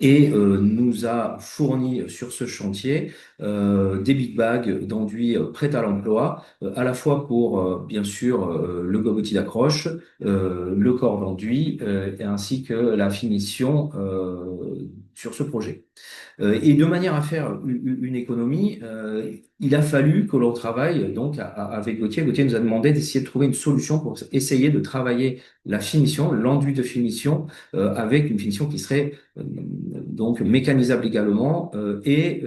et nous a fourni sur ce chantier des big bags d'enduit prêts à l'emploi, à la fois pour bien sûr le gogotis d'accroche, le corps d'enduit et ainsi que la finition sur ce projet. Et de manière à faire une économie, il a fallu que l'on travaille donc avec Gauthier. Gauthier nous a demandé d'essayer de trouver une solution pour essayer de travailler la finition, l'enduit de finition, avec une finition qui serait donc mécanisable également et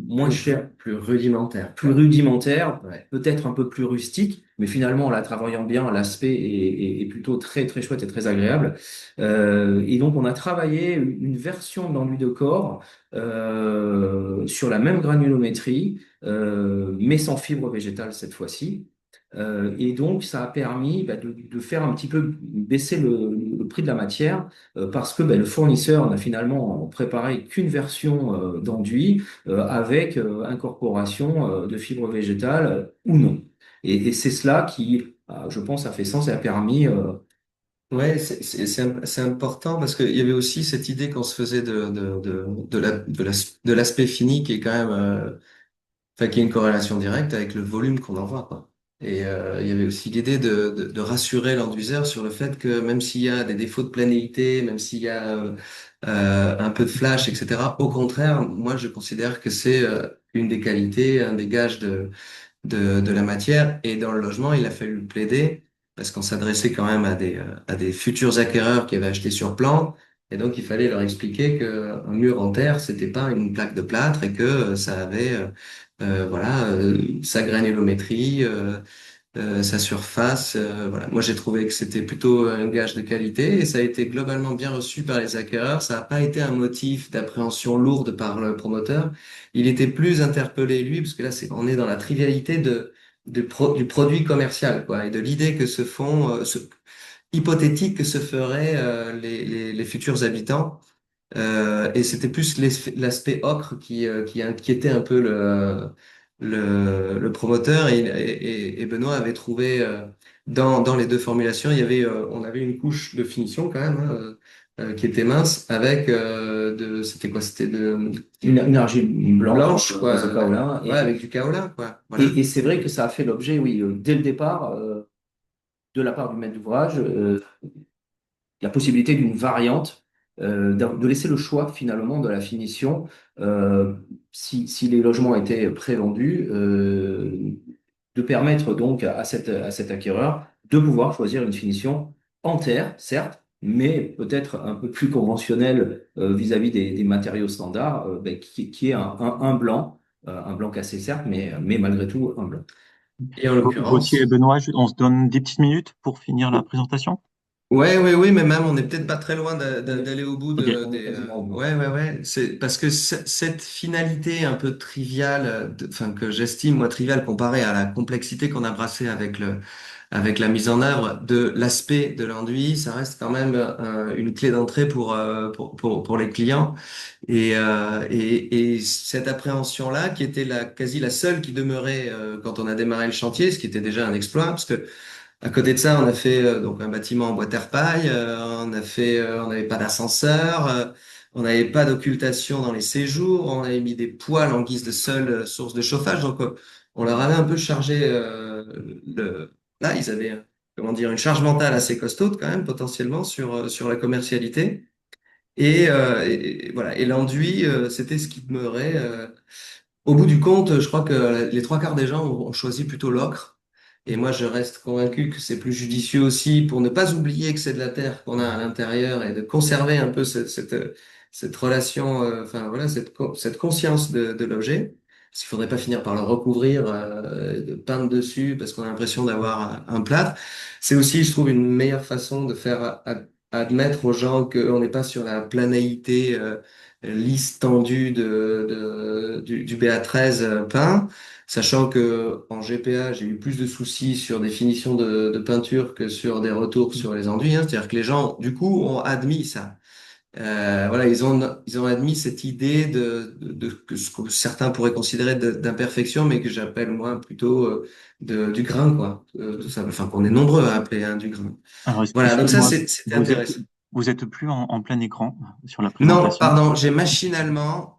moins cher, plus rudimentaire, Ouais. peut-être un peu plus rustique, mais finalement, en la travaillant bien, l'aspect est plutôt très très chouette et très agréable. Et donc, on a travaillé une version de l'enduit de corps sur la même granulométrie, mais sans fibre végétale cette fois-ci. Et donc, ça a permis de faire un petit peu baisser le prix de la matière parce que le fournisseur n'a finalement préparé qu'une version d'enduit avec incorporation de fibres végétales ou non. Et c'est cela qui, je pense, a fait sens et a permis. Ouais, c'est important parce qu'il y avait aussi cette idée qu'on se faisait de l'aspect fini qui est quand même, enfin, qui est une corrélation directe avec le volume qu'on envoie, quoi. Et il y avait aussi l'idée de rassurer l'enduiseur sur le fait que même s'il y a des défauts de planéité, même s'il y a un peu de flash, etc., au contraire, moi je considère que c'est une des qualités, un des gages de la matière. Et dans le logement, il a fallu le plaider parce qu'on s'adressait quand même à des futurs acquéreurs qui avaient acheté sur plan. Et donc, il fallait leur expliquer que un mur en terre, c'était pas une plaque de plâtre et que ça avait, voilà, sa granulométrie, sa surface. Voilà. Moi, j'ai trouvé que c'était plutôt un gage de qualité et ça a été globalement bien reçu par les acquéreurs. Ça n'a pas été un motif d'appréhension lourde par le promoteur. Il était plus interpellé, lui, parce que là, on est dans la trivialité du produit commercial, quoi, et de l'idée que se font, hypothétique que se feraient les futurs habitants. Et c'était plus l'aspect ocre qui inquiétait un peu le promoteur et Benoît avait trouvé dans les deux formulations, il y avait on avait une couche de finition quand même hein, qui était mince avec c'était quoi? C'était Une argile blanche quoi, de kaolin. ouais, avec du kaolin quoi. Voilà. Et c'est vrai que ça a fait l'objet, oui, dès le départ, de la part du maître d'ouvrage, la possibilité d'une variante, de laisser le choix finalement de la finition, si les logements étaient prévendus, de permettre donc à cet acquéreur de pouvoir choisir une finition en terre, certes, mais peut-être un peu plus conventionnelle vis-à-vis des matériaux standards, qui est un blanc cassé certes, mais malgré tout un blanc. Et en Gauthier et l'occurrence, Benoît, on se donne 10 petites minutes pour finir la présentation? ouais, mais même on n'est peut-être pas très loin d'aller au bout Ok. On est quasiment au bout. ouais. C'est parce que cette finalité un peu triviale, enfin que j'estime moi triviale comparée à la complexité qu'on a brassée avec la mise en œuvre de l'aspect de l'enduit, ça reste quand même une clé d'entrée pour les clients. Et cette appréhension-là, qui était quasi la seule qui demeurait quand on a démarré le chantier, ce qui était déjà un exploit, parce que à côté de ça, on a fait donc un bâtiment en bois terre-paille, on n'avait pas d'ascenseur, on n'avait pas d'occultation dans les séjours, on avait mis des poêles en guise de seule source de chauffage, donc on leur avait un peu chargé là, ils avaient comment dire une charge mentale assez costaud quand même potentiellement sur la commercialité et voilà et l'enduit c'était ce qui demeurait Au bout du compte, je crois que les trois quarts des gens ont choisi plutôt l'ocre. Et moi, je reste convaincu que c'est plus judicieux aussi pour ne pas oublier que c'est de la terre qu'on a à l'intérieur et de conserver un peu cette relation, enfin voilà, cette conscience de l'objet. Parce qu'il faudrait pas finir par le recouvrir, de peindre dessus parce qu'on a l'impression d'avoir un plâtre. C'est aussi, je trouve, une meilleure façon de faire admettre aux gens qu'on n'est pas sur la planéité, lisse tendue du BA13 peint, sachant que en GPA, j'ai eu plus de soucis sur des finitions de peinture que sur des retours sur les enduits, hein. C'est-à-dire que les gens, du coup, ont admis ça. Voilà, ils ont admis cette idée que ce que certains pourraient considérer d'imperfection, mais que j'appelle moi plutôt du grain, quoi. Tout ça, enfin, qu'on est nombreux à appeler hein, du grain. Alors, Voilà, donc ça, excuse-moi, c'était vous êtes, intéressant. vous êtes plus en plein écran sur la Non, présentation. pardon, j'ai machinalement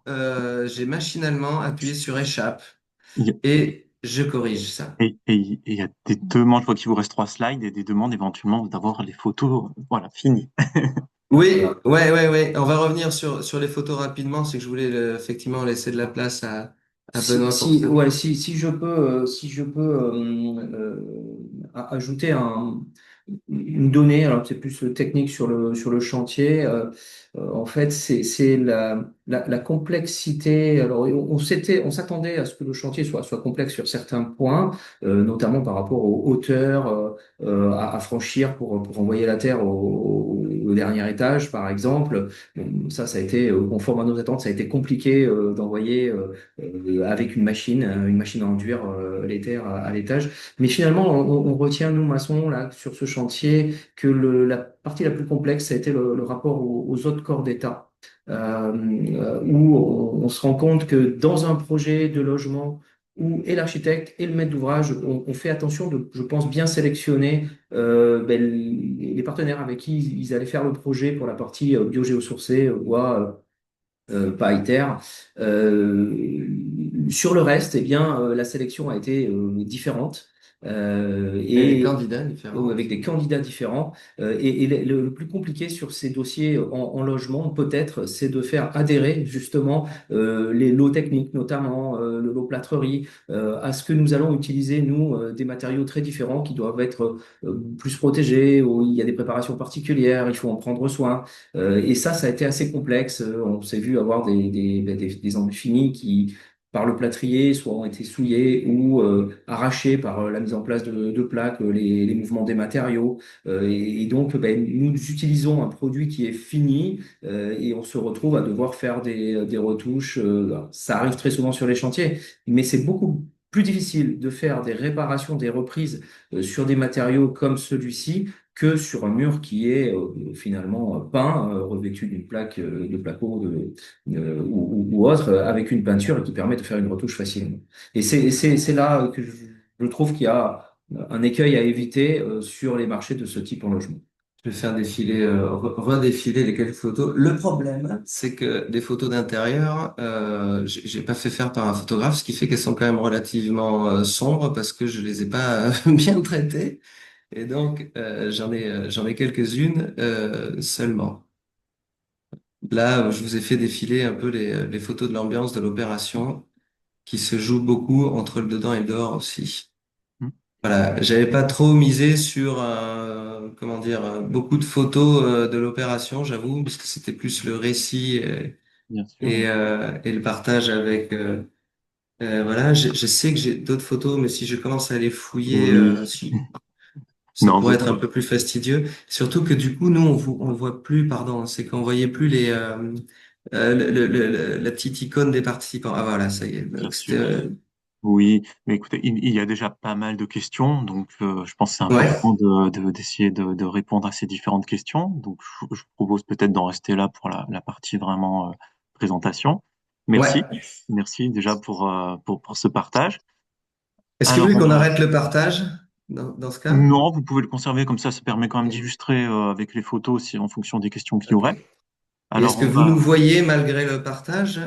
appuyé sur échappe Il y a- et je corrige ça. et il y a des demandes, je vois qu'il vous reste 3 slides et des demandes éventuellement d'avoir les photos, voilà, finies. Oui, ouais. On va revenir sur les photos rapidement. C'est que je voulais effectivement laisser de la place à Benoît pour ça. Si je peux ajouter une donnée, alors c'est plus technique sur le chantier. En fait, c'est la complexité. Alors, on s'attendait à ce que le chantier soit complexe sur certains points, notamment par rapport aux hauteurs à franchir pour envoyer la terre au dernier étage, par exemple. Bon, ça a été conforme à nos attentes, ça a été compliqué d'envoyer. Avec une machine à enduire les terres à l'étage. Mais finalement, on retient, nous, maçons, là, sur ce chantier, que la partie la plus complexe, ça a été le rapport aux autres corps d'État, où on se rend compte que dans un projet de logement, où et l'architecte et le maître d'ouvrage on fait attention de, je pense, bien sélectionner les partenaires avec qui ils allaient faire le projet pour la partie biogéosourcée, bois, pas ITER. Sur le reste, eh bien, la sélection a été différente Et les candidats différents avec des aussi. candidats différents. Et le plus compliqué sur ces dossiers en logement, peut-être, c'est de faire adhérer justement les lots techniques, notamment le lot plâtrerie, à ce que nous allons utiliser, nous, des matériaux très différents qui doivent être plus protégés, où il y a des préparations particulières, il faut en prendre soin. Et ça a été assez complexe. On s'est vu avoir des enduits finis qui, par le plâtrier, soit ont été souillés ou arrachés par la mise en place de plaques, les mouvements des matériaux. Et donc, nous utilisons un produit qui est fini et on se retrouve à devoir faire des retouches. Ça arrive très souvent sur les chantiers, mais c'est beaucoup plus difficile de faire des réparations, des reprises sur des matériaux comme celui-ci que sur un mur qui est finalement peint, revêtu d'une plaque de placo ou autre, avec une peinture et qui permet de faire une retouche facilement. Et c'est là que je trouve qu'il y a un écueil à éviter sur les marchés de ce type en logement. Je vais faire défiler, redéfiler les quelques photos. Le problème, c'est que des photos d'intérieur, j'ai pas fait faire par un photographe, ce qui fait qu'elles sont quand même relativement sombres parce que je les ai pas bien traitées. Et donc, j'en ai quelques-unes seulement. Là, je vous ai fait défiler un peu les photos de l'ambiance de l'opération qui se joue beaucoup entre le dedans et le dehors aussi. Hmm, Voilà, j'avais pas trop misé sur comment dire beaucoup de photos de l'opération, j'avoue, parce que c'était plus le récit bien sûr, oui. et le partage avec voilà, je sais que j'ai d'autres photos, mais si je commence à les fouiller, Oui. ça Non, pourrait être un peu plus fastidieux. Surtout que du coup, nous on voit plus, pardon, c'est qu'on voyait plus les la petite icône des participants. Ah voilà, ça y est. bien Donc c'était sûr. Oui, mais écoutez, il y a déjà pas mal de questions, donc je pense que c'est ouais, important d'essayer de répondre à ces différentes questions. Donc je propose peut-être d'en rester là pour la partie vraiment présentation. Merci, ouais. merci déjà pour ce partage. Est-ce que vous Alors voulez on qu'on va, arrête le partage dans ce cas? non, vous pouvez le conserver comme ça permet quand même Ok. d'illustrer avec les photos si en fonction des questions qu'il y Ok. aurait. Et est-ce Alors que on vous nous va, voyez malgré le partage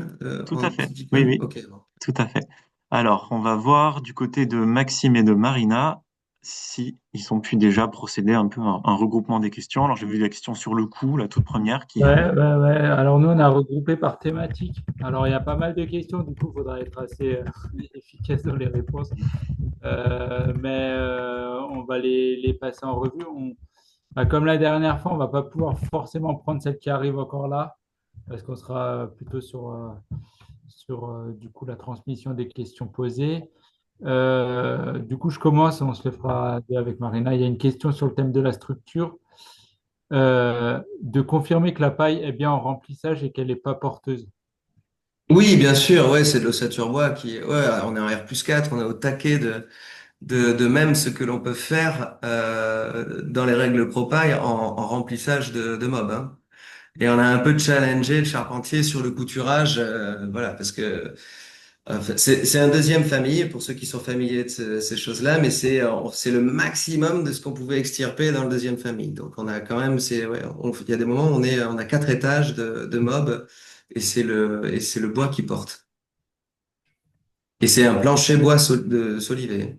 tout en à fait, oui, Digicom? oui, Ok, bon. tout à fait. Alors on va voir du côté de Maxime et de Marina si ils ont pu déjà procéder un peu à un regroupement des questions. Alors j'ai vu la question sur le coût, la toute première, qui Ouais, ouais, ouais. Alors nous, on a regroupé par thématique. Alors il y a pas mal de questions, du coup, il faudra être assez efficace dans les réponses. Mais on va les passer en revue. Bah, comme la dernière fois, on va pas pouvoir forcément prendre celle qui arrive encore là, parce qu'on sera plutôt sur du coup, la transmission des questions posées. Du coup, je commence, on se le fera avec Marina. Il y a une question sur le thème de la structure. De confirmer que la paille est bien en remplissage et qu'elle n'est pas porteuse. Oui, bien sûr, ouais, c'est de l'ossature bois ouais, on est en R+4, on est au taquet de même ce que l'on peut faire dans les règles ProPie en remplissage de mob, hein. Et on a un peu challengé le charpentier sur le couturage, voilà, parce que c'est un deuxième famille pour ceux qui sont familiers de ces choses-là, mais c'est le maximum de ce qu'on pouvait extirper dans le deuxième famille. Donc on a quand même, ouais, il y a des moments où on a 4 étages de mob et c'est le bois qui porte. Et c'est un plancher bois de Solivet.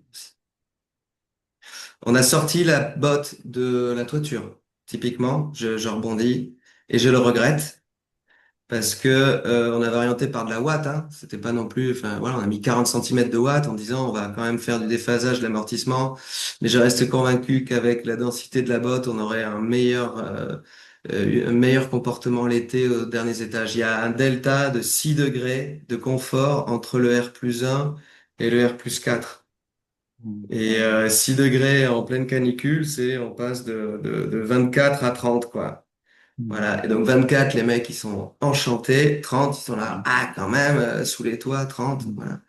On a sorti la botte de la toiture. Typiquement, je rebondis et je le regrette parce que on avait orienté par de la ouate, hein. C'était pas non plus, enfin voilà, on a mis 40 centimètres de ouate en disant on va quand même faire du déphasage, de l'amortissement. Mais je reste convaincu qu'avec la densité de la botte, on aurait un meilleur comportement l'été aux derniers étages. Il y a un delta de 6 degrés de confort entre le R+1 et le R+4. Et 6 degrés en pleine canicule, on passe de 24 à 30, quoi. Voilà. Et donc 24, les mecs, ils sont enchantés. 30, ils sont là, ah, quand même, sous les toits, 30, voilà.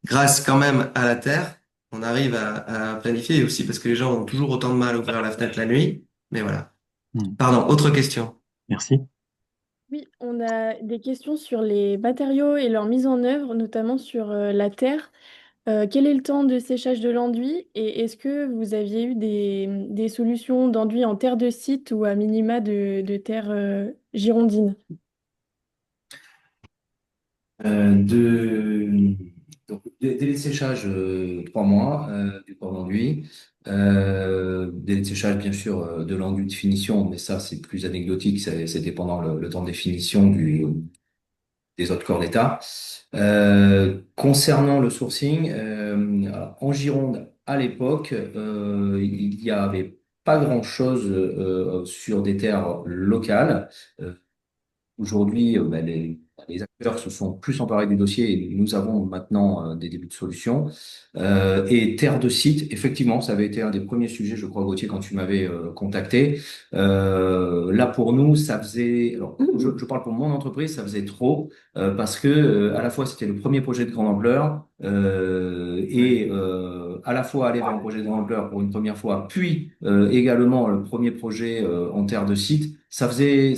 Grâce quand même à la terre, on arrive à planifier et aussi parce que les gens ont toujours autant de mal à ouvrir la fenêtre la nuit. Mais voilà. Hmm. Pardon, autre question. Merci. Oui, on a des questions sur les matériaux et leur mise en œuvre, notamment sur la terre. Quel est le temps de séchage de l'enduit et est-ce que vous aviez eu des solutions d'enduit en terre de site ou à minima de terre girondine? De, donc, délai de séchage, 3 mois du corps d'enduit. Délai de séchage, bien sûr, de l'enduit de finition, mais ça, c'est plus anecdotique, c'est dépendant le temps de définition des autres corps d'État. Concernant le sourcing, en Gironde, à l'époque, il n'y avait pas grand-chose sur des terres locales. Euh, Aujourd'hui, les acteurs se sont plus emparés du dossier et nous avons maintenant des débuts de solutions. Et terre de site, effectivement, ça avait été un des premiers sujets, je crois, Gauthier, quand tu m'avais contacté. Là, pour nous, ça faisait, alors, je parle pour mon entreprise, ça faisait trop parce que à la fois, c'était le premier projet de grande ampleur et à la fois aller vers un projet de grande ampleur pour une première fois, puis également le premier projet en terre de site. Ça faisait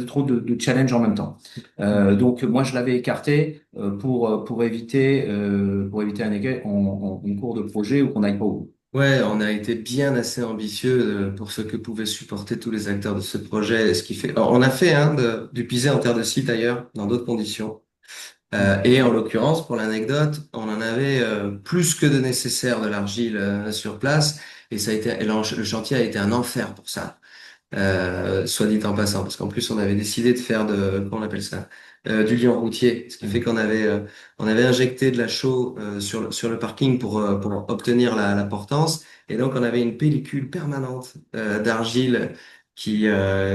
trop de challenge en même temps. Donc moi je l'avais écarté pour éviter un écueil en cours de projet ou qu'on n'aille pas au bout. Ouais, on a été bien assez ambitieux pour ce que pouvaient supporter tous les acteurs de ce projet. Ce qui fait, alors, on a fait hein, du pisé en terre de site ailleurs, dans d'autres conditions. Et en l'occurrence, pour l'anecdote, on en avait plus que de nécessaire de l'argile sur place, et le chantier a été un enfer pour ça. Soit dit en passant, parce qu'en plus on avait décidé de faire comment on appelle ça, du liant routier, ce qui fait on avait injecté de la chaux sur le parking pour obtenir la portance, et donc on avait une pellicule permanente d'argile qui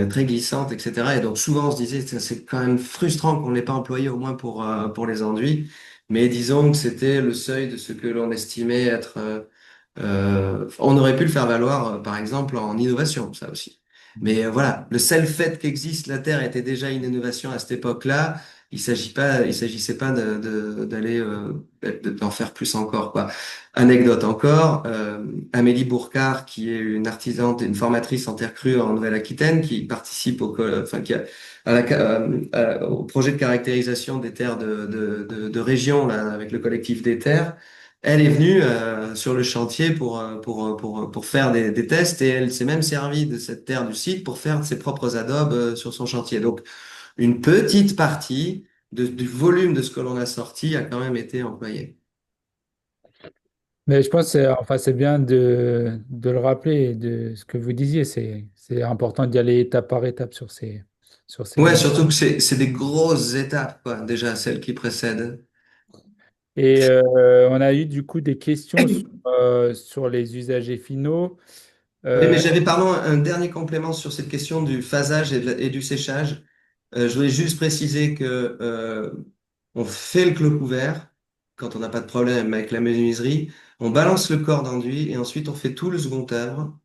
très glissante, etc. Et donc souvent on se disait c'est quand même frustrant qu'on l'ait pas employé au moins pour les enduits, mais disons que c'était le seuil de ce que l'on estimait être on aurait pu le faire valoir, par exemple, en innovation, ça aussi. Mais voilà, le seul fait qu'existe la Terre était déjà une innovation à cette époque-là. Il s'agissait pas d'aller d'en faire plus encore, quoi. Anecdote encore, Amélie Bourcard, qui est une artisane, une formatrice en terre crue en Nouvelle-Aquitaine, qui participe enfin, au projet de caractérisation des terres de région là, avec le collectif des terres. Elle est venue sur le chantier pour faire des tests et elle s'est même servie de cette terre du site pour faire ses propres adobes sur son chantier. Donc, une petite partie du volume de ce que l'on a sorti a quand même été employée. Mais je pense que c'est bien de le rappeler, de ce que vous disiez. C'est important d'y aller étape par étape sur ces Ouais, deux. surtout que c'est des grosses étapes, quoi, déjà, celles qui précèdent. Et on a eu du coup des questions sur les usagers finaux. Oui, mais Euh, j'avais, pardon, un dernier complément sur cette question du phasage et du séchage. Je voulais juste préciser que on fait le clos couvert quand on n'a pas de problème avec la menuiserie. On balance le corps d'enduit et ensuite on fait tout le second œuvre.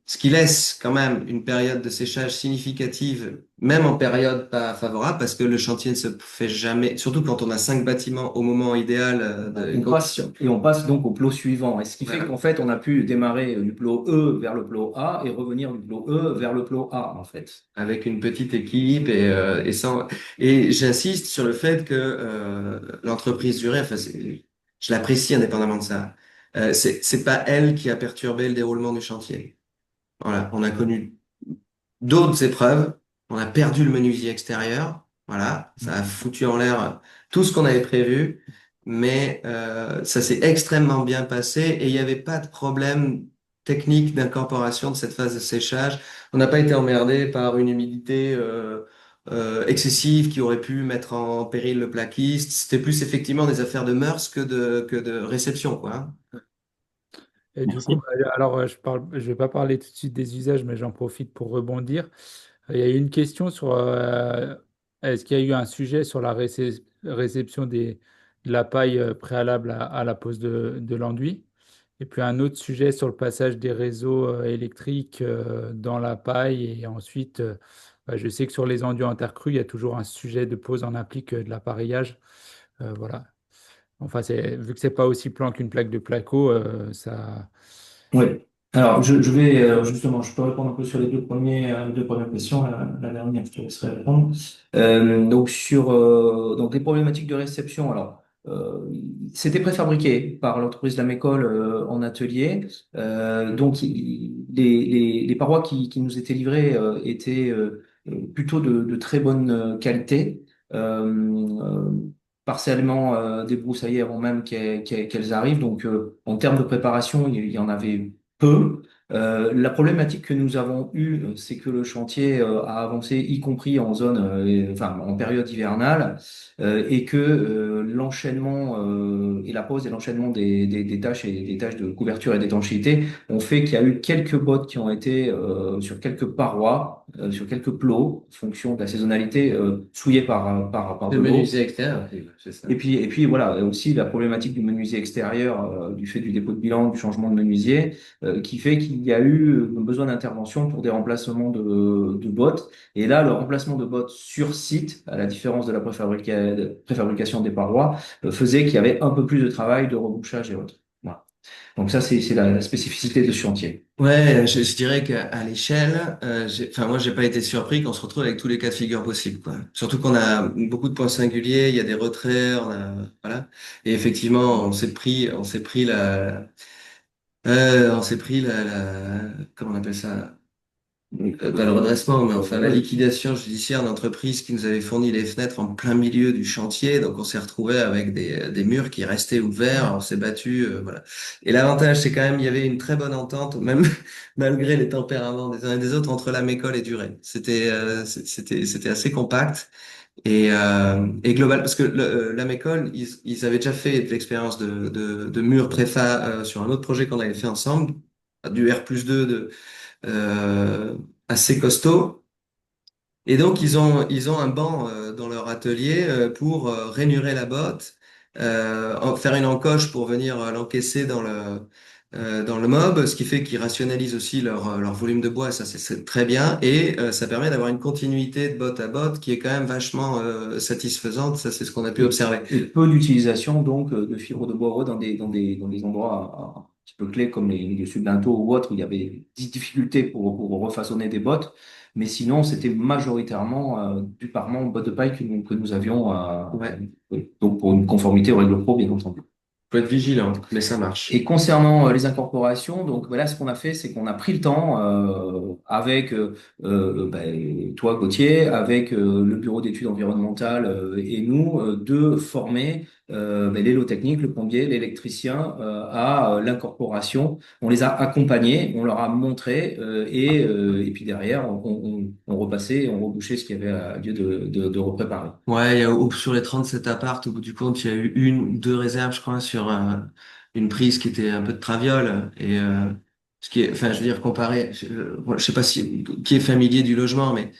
Ce qui laisse quand même une période de séchage significative, même en période pas favorable, parce que le chantier ne se fait jamais, surtout quand on a 5 bâtiments au moment idéal de construction. Et on passe donc au plot suivant. Et ce qui fait Voilà. qu'en fait, on a pu démarrer du plot E vers le plot A et revenir du plot E vers le plot A, en fait. Avec une petite équipe et sans, et j'insiste sur le fait que l'entreprise durée, enfin, je l'apprécie indépendamment de ça. C'est pas elle qui a perturbé le déroulement du chantier. Voilà, on a connu d'autres épreuves. On a perdu le menuisier extérieur. Voilà, ça a foutu en l'air tout ce qu'on avait prévu. Mais ça s'est extrêmement bien passé et il n'y avait pas de problème technique d'incorporation de cette phase de séchage. On n'a pas été emmerdé par une humidité excessive qui aurait pu mettre en péril le plaquiste. C'était plus effectivement des affaires de mœurs que de réception, quoi, hein. et du coup, Merci. alors je vais pas parler tout de suite des usages, mais j'en profite pour rebondir. Il y a eu une question sur est-ce qu'il y a eu un sujet sur la réception de la paille préalable à la pose de l'enduit? Et puis un autre sujet sur le passage des réseaux électriques dans la paille. Et ensuite, je sais que sur les enduits en terre crue, il y a toujours un sujet de pose en applique de l'appareillage. Voilà. Enfin, vu que c'est pas aussi plan qu'une plaque de placo, ça. Oui. Alors, je vais justement, je peux répondre un peu sur les deux premières questions. La dernière, je te laisserai répondre. Donc sur donc les problématiques de réception. Alors, c'était préfabriqué par l'entreprise Lamécole en atelier. Donc les parois qui nous étaient livrées étaient plutôt de très bonne qualité. Partiellement débroussaillées avant même qu'elles arrivent. Donc, en termes de préparation, il y en avait peu. La problématique que nous avons eue, c'est que le chantier a avancé, y compris en zone, enfin en période hivernale, et que l'enchaînement et la pose et l'enchaînement des tâches et des tâches de couverture et d'étanchéité ont fait qu'il y a eu quelques bottes qui ont été sur quelques parois, sur quelques plots, en fonction de la saisonnalité, souillés par de Le l'eau. menuisier extérieur, oui, c'est ça. Et puis voilà, aussi la problématique du menuisier extérieur, du fait du dépôt de bilan, du changement de menuisier, qui fait qu'il y a eu besoin d'intervention pour des remplacements de bottes. Et là, le remplacement de bottes sur site, à la différence de la préfabrication des parois, faisait qu'il y avait un peu plus de travail de rebouchage et autres. Voilà. Donc ça, c'est la spécificité de ce chantier. Ouais, je dirais qu'à l'échelle, enfin moi j'ai pas été surpris qu'on se retrouve avec tous les cas de figure possibles, quoi. Surtout qu'on a beaucoup de points singuliers, il y a des retraits, voilà. Et effectivement, on s'est pris comment on appelle ça? Pas le redressement, mais enfin la liquidation judiciaire d'entreprise qui nous avait fourni les fenêtres en plein milieu du chantier. Donc on s'est retrouvé avec des murs qui restaient ouverts, on s'est battu, voilà. Et l'avantage, c'est quand même, il y avait une très bonne entente, même malgré les tempéraments des uns et des autres, entre la Mécole et Duret. C'était assez compact. Et global, parce que la Mécole, ils avaient déjà fait de l'expérience de murs préfa sur un autre projet qu'on avait fait ensemble, du R+2 assez costaud. Et donc, ils ont un banc dans leur atelier pour rainurer la botte, faire une encoche pour venir l'encaisser dans le mob, ce qui fait qu'ils rationalisent aussi leur volume de bois, ça c'est très bien, et ça permet d'avoir une continuité de botte à botte qui est quand même vachement satisfaisante, ça c'est ce qu'on a pu observer. Et peu d'utilisation donc de fibres de bois dans des endroits un petit peu clés comme les milieux sud-linteaux ou autres où il y avait des difficultés pour refaçonner des bottes. Mais sinon, c'était majoritairement du parement en botte de paille que nous avions Ouais. donc pour une conformité aux règles pro, bien entendu. Faut être vigilant, mais ça marche. Et concernant les incorporations, donc voilà, ce qu'on a fait, c'est qu'on a pris le temps avec toi, Gauthier, avec le bureau d'études environnementales et nous, de former l'élotechnique, le plombier, l'électricien à l'incorporation. On les a accompagnés, on leur a montré et puis derrière, on repassait, on rebouchait ce qu'il y avait à lieu de repréparer. Ouais, sur les 37 apparts, au bout du compte, il y a eu une ou deux réserves, je crois, sur une prise qui était un peu de traviole. Et ce qui est, enfin, je veux dire, comparé, je sais pas si qui est familier du logement, mais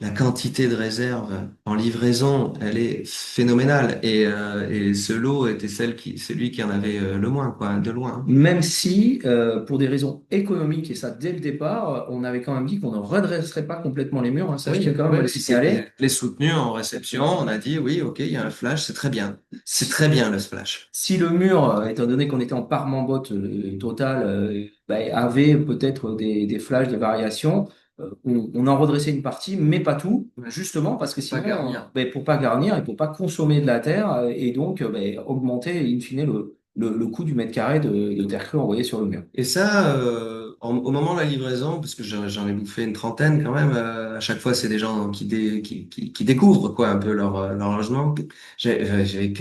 la quantité de réserves en livraison, elle est phénoménale. Et ce lot était celui qui en avait le moins, quoi, de loin. Même si, pour des raisons économiques, et ça dès le départ, on avait quand même dit qu'on ne redresserait pas complètement les murs, hein, ça je tiens quand même à le signaler. Les soutenus en réception, on a dit oui, ok, il y a un flash, c'est très bien. C'est très bien le flash. Si le mur, étant donné qu'on était en parement-botte totale, avait peut-être des flashs, des variations, on en redressait une partie, mais pas tout, Ouais. justement parce que sinon, garnir. pour pas garnir et pour pas consommer de la terre et donc augmenter in fine le coût du mètre carré de terre crue envoyé sur le mur. Et ça, au moment de la livraison, parce que j'en ai bouffé une trentaine quand même, à chaque fois c'est des gens qui découvrent quoi un peu leur logement. J'avais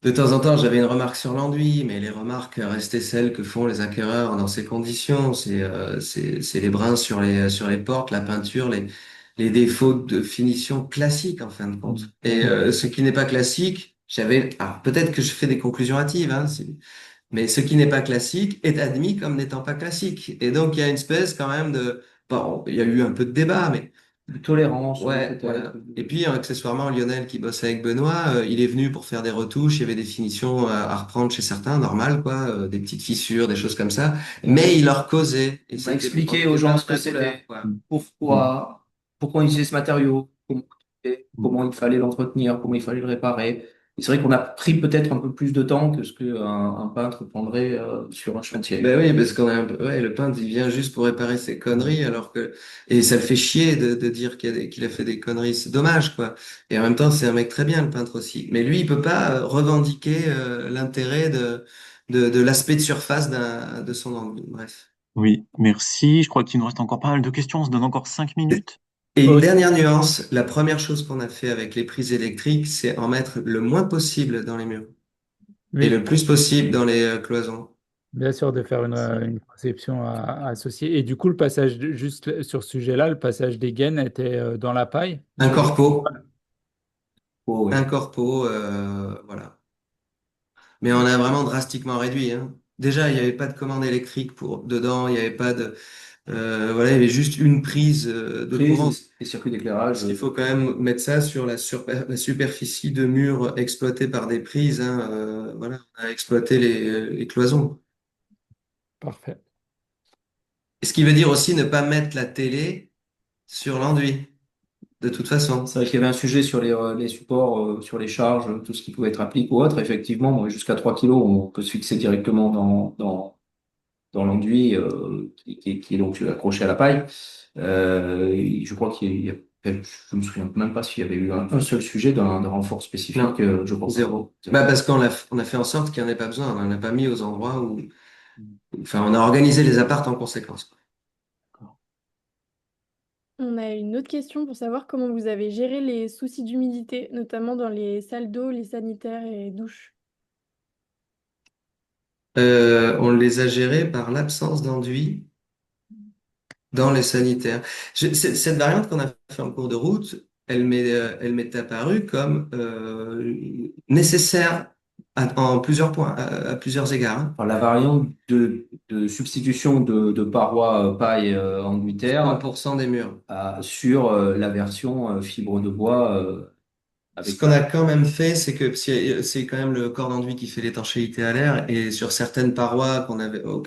de temps en temps j'avais une remarque sur l'enduit, mais les remarques restaient celles que font les acquéreurs dans ces conditions. C'est les brins sur les portes, la peinture, les défauts de finition classiques en fin de compte. Et ce qui n'est pas classique, alors peut-être que je fais des conclusions hâtives, hein, mais ce qui n'est pas classique est admis comme n'étant pas classique. Et donc, il y a une espèce quand même de... Bon, il y a eu un peu de débat, mais... De tolérance, Ouais, peut-être. voilà. Et puis, accessoirement, Lionel qui bosse avec Benoît, il est venu pour faire des retouches, il y avait des finitions à reprendre chez certains, normal, quoi, des petites fissures, des choses comme ça. Mais il leur causait. Et On a c'était expliqué pour aux gens pas ce que de la couleur, c'était, quoi. pourquoi on utilisait ce matériau, comment il fallait l'entretenir, comment il fallait le réparer. Et c'est vrai qu'on a pris peut-être un peu plus de temps que ce qu'un un peintre prendrait sur un chantier. Ben oui, parce qu'on a ouais, le peintre, il vient juste pour réparer ses conneries, alors que, et ça le fait chier de dire qu'il a fait des conneries. C'est dommage, quoi. Et en même temps, c'est un mec très bien, le peintre aussi. Mais lui, il peut pas revendiquer l'intérêt de l'aspect de surface de son enduit. Bref. Oui, merci. Je crois qu'il nous reste encore pas mal de questions. On se donne encore 5 minutes. Et une Oui, dernière nuance, la première chose qu'on a fait avec les prises électriques, c'est en mettre le moins possible dans les murs et oui, le plus possible dans les cloisons. bien sûr, de faire une conception associée. Et du coup, le passage, juste sur ce sujet-là, le passage des gaines était dans la paille, Un j'imagine. corpo, Oh, oui. un corpo, voilà. Mais on a vraiment drastiquement réduit, hein. Déjà, il n'y avait pas de commande électrique pour dedans, il n'y avait pas de voilà, il y avait juste une prise de courant. Prise et circuit d'éclairage. Parce qu'il faut quand même mettre ça sur la superficie de mur exploitée par des prises, hein. Voilà, on a exploité les cloisons. Parfait. Et ce qui veut dire aussi ne pas mettre la télé sur l'enduit, de toute façon. C'est vrai qu'il y avait un sujet sur les supports, sur les charges, tout ce qui pouvait être appliqué ou autre. Effectivement, bon, jusqu'à 3 kilos, on peut se fixer directement dans l'enduit qui est donc accroché à la paille. Et je crois je me souviens même pas s'il y avait eu un seul sujet d'un renfort spécifique, Non, je pense. zéro. Bah parce on a fait en sorte qu'il n'y en ait pas besoin. On n'a pas mis aux endroits où, enfin, on a organisé les apparts en conséquence. On a une autre question pour savoir comment vous avez géré les soucis d'humidité, notamment dans les salles d'eau, les sanitaires et douches. On les a gérés par l'absence d'enduit dans les sanitaires. Cette variante qu'on a fait en cours de route, elle m'est apparue comme nécessaire en plusieurs points, à plusieurs égards, hein. Alors, la variante de substitution de parois paille enduitaire 1% des murs. sur la version fibre de bois Ce avec qu'on a quand même fait, c'est que c'est quand même le corps d'enduit qui fait l'étanchéité à l'air, et sur certaines parois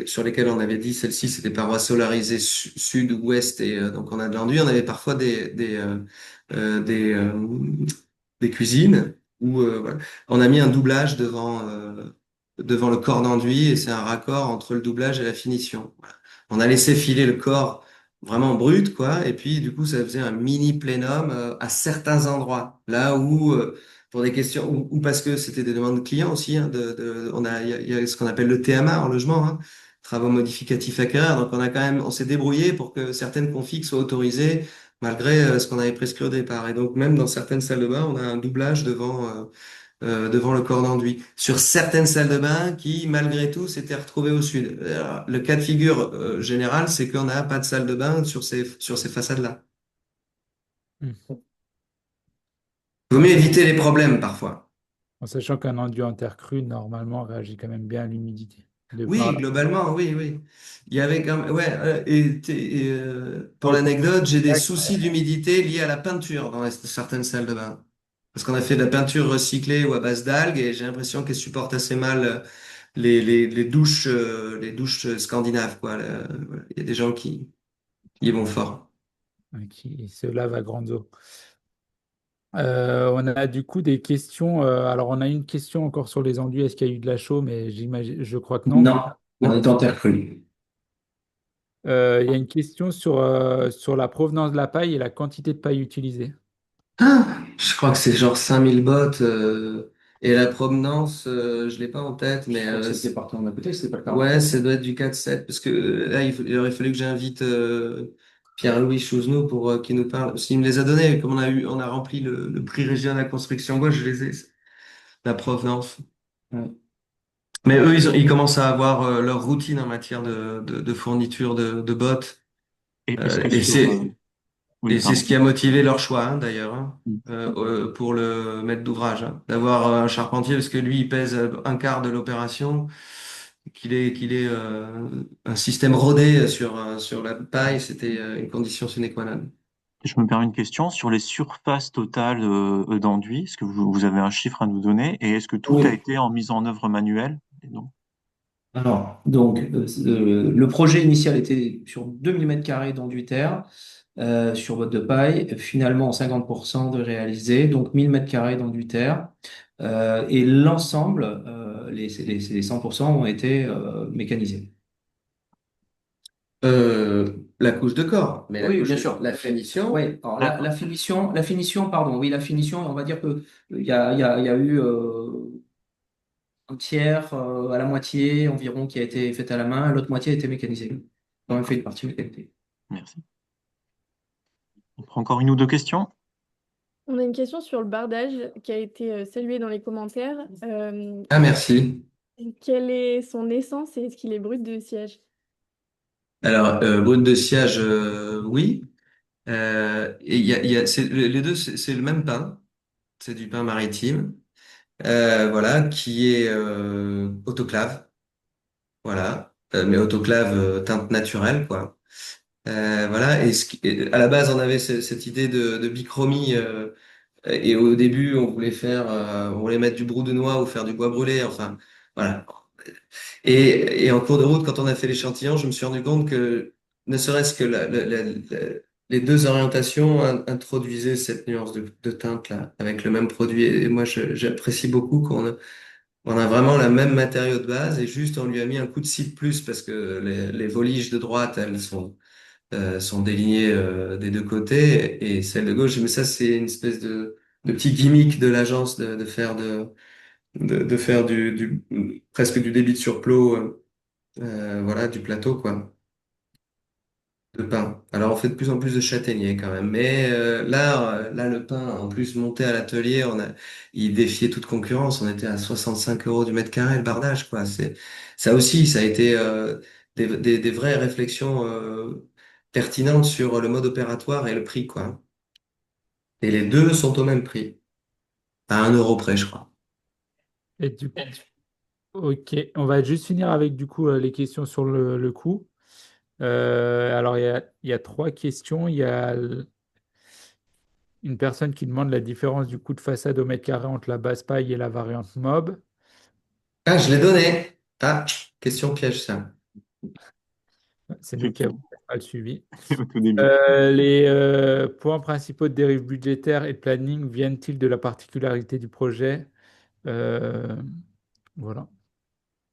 sur lesquelles on avait dit celles-ci c'est des parois solarisées sud, ouest, et donc on a de l'enduit. On avait parfois euh, des euh, des cuisines où voilà. On a mis un doublage devant le corps d'enduit, et c'est un raccord entre le doublage et la finition. Voilà. On a laissé filer le corps vraiment brut, quoi, et puis du coup ça faisait un mini plénum à certains endroits, là où pour des questions, ou parce que c'était des demandes de clients aussi. Hein, il y a ce qu'on appelle le TMA en logement, hein, travaux modificatifs acquéreurs. Donc on s'est débrouillé pour que certaines configs soient autorisées malgré ce qu'on avait prescrit au départ. Et donc même dans certaines salles de bain, on a un doublage devant le corps d'enduit. Sur certaines salles de bain qui, malgré tout, s'étaient retrouvées au sud. Alors, le cas de figure général, c'est qu'on n'a pas de salle de bain sur ces façades-là. Hmm. Il vaut En mieux sachant, éviter les problèmes parfois. en sachant qu'un enduit en terre crue, normalement, réagit quand même bien à l'humidité. De par Oui, là. globalement, oui, oui. Il y avait quand même, ouais, pour Pour le coup, l'anecdote, j'ai des tac, soucis d'humidité liés à la peinture dans certaines salles de bain. Parce qu'on a fait de la peinture recyclée ou à base d'algues et j'ai l'impression qu'elle supporte assez mal les douches scandinaves, quoi. Voilà. Il y a des gens qui y vont fort. qui se lave à grandes eaux. On a du coup des questions. Alors, on a une question encore sur les enduits. Est-ce qu'il y a eu de la chaux? Mais j'imagine, je crois que non. Non, on est en terre crue. Il y a une question sur la provenance de la paille et la quantité de paille utilisée. Ah, je crois que c'est genre 5000 bottes, et la provenance, je l'ai pas en tête, mais Je crois que c'est le département d'à côté, c'est pas le ouais, cas. ça doit être du 4-7, parce que là, il aurait fallu que j'invite Pierre-Louis Chouzenot pour qu'il nous parle. Parce qu'il me les a donnés, comme on a rempli le prix régional de la construction bois, je les ai, la provenance. Ouais. Mais eux, ils commencent à avoir leur routine en matière de fourniture de bottes. Et est-ce que Et sur... oui, c'est pardon. ce qui a motivé leur choix, hein, d'ailleurs, hein, Mm. pour le maître d'ouvrage, hein, d'avoir un charpentier, parce que lui, il pèse un quart de l'opération, qu'il ait un système rodé sur la paille, c'était une condition sine qua non. Je me permets une question sur les surfaces totales d'enduit. Est-ce que vous avez un chiffre à nous donner? Et est-ce que tout a Oui. été en mise en œuvre manuelle? Et non. Alors, donc, le projet initial était sur 2 000 m² d'enduit terre, sur botte de paille. Finalement, 50% de réalisé, donc 1 000 m² d'enduit terre. Et l'ensemble, les 100% ont été mécanisés. La couche de corps, mais Oui, bien sûr. la finition, Oui, alors Ah, la finition, pardon, oui, la finition, on va dire que il y a eu un tiers à la moitié environ qui a été faite à la main, l'autre moitié a été mécanisée. On a même d'accord, fait une partie mécanisée. merci. On prend encore une ou deux questions? On a une question sur le bardage qui a été saluée dans les commentaires. ah merci. Quelle est son essence et est-ce qu'il est brut de siège? Alors, brut de sciage, oui. Et les deux, c'est le même pain, c'est du pain maritime, voilà, qui est autoclave, voilà. Mais autoclave teinte naturelle, quoi. Voilà, et à la base, on avait cette idée de bichromie, et au début, on voulait mettre du brou de noix ou faire du bois brûlé, enfin, voilà. Et en cours de route, quand on a fait l'échantillon, je me suis rendu compte que ne serait-ce que les deux orientations introduisaient cette nuance de teinte là, avec le même produit. Et moi, j'apprécie beaucoup on a vraiment la même matériau de base et juste on lui a mis un coup de cire plus parce que les voliges de droite, elles sont délignées des deux côtés et celle de gauche, mais ça, c'est une espèce de petit gimmick de l'agence de faire presque du débit de surplomb. Voilà, du plateau, quoi, de pain. Alors, on fait de plus en plus de châtaigniers quand même. Mais là, le pain, en plus, monté à l'atelier, il défiait toute concurrence. On était à 65 euros du mètre carré, le bardage, quoi. Ça aussi, ça a été des vraies réflexions pertinentes sur le mode opératoire et le prix, quoi. Et les deux sont au même prix, à 1 euro près, je crois. Et du Ok, on va juste finir avec du coup les questions sur le coût. Alors il y a trois questions. Il y a une personne qui demande la différence du coût de façade au mètre carré entre la basse paille et la variante mob. Ah, je l'ai donné. Ah, question piège, ça. C'est nous qui avons Effectivement, pas le suivi. au tout début. Les points principaux de dérive budgétaire et de planning viennent-ils de la particularité du projet? Euh, voilà.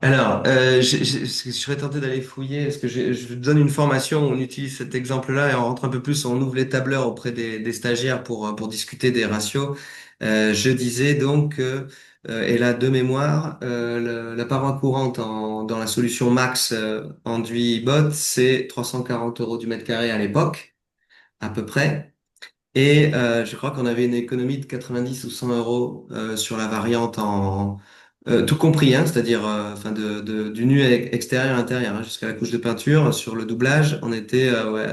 Alors, je serais tenté d'aller fouiller, parce que je donne une formation où on utilise cet exemple-là et on rentre un peu plus, on ouvre les tableurs auprès des stagiaires pour discuter des ratios. Je disais donc que, et là, de mémoire, la paroi courante dans la solution Max enduit bot, c'est 340 euros du mètre carré à l'époque, à peu près. Et je crois qu'on avait une économie de 90 ou 100 euros sur la variante en tout compris, hein, c'est-à-dire enfin du nu extérieur intérieur hein, jusqu'à la couche de peinture. Sur le doublage, on était ouais,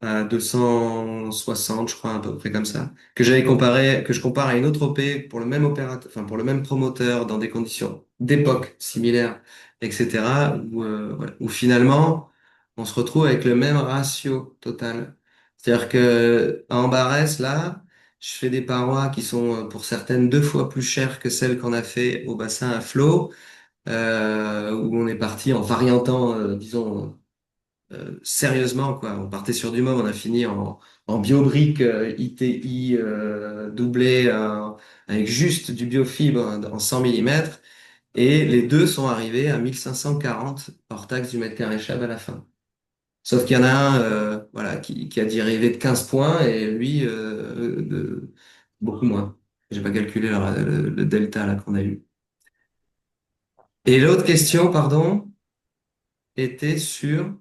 à 260, je crois, à peu près comme ça. Que je compare à une autre OP pour le même opérateur, enfin pour le même promoteur dans des conditions d'époque similaires, etc. Voilà, où finalement on se retrouve avec le même ratio total. C'est-à-dire que à Ambarès, là, je fais des parois qui sont pour certaines 2 fois plus chères que celles qu'on a fait au bassin à flot, où on est parti en variantant, disons sérieusement, quoi. On partait sur du môme, on a fini en biobrique ITI doublé avec juste du biofibre en 100 millimètres. Et les deux sont arrivés à 1540 hors taxe du mètre carré chab à la fin. Sauf qu'il y en a un voilà, qui a dérivé de 15 points et lui de beaucoup moins. J'ai pas calculé le delta là qu'on a eu. Et l'autre question, pardon, était sur...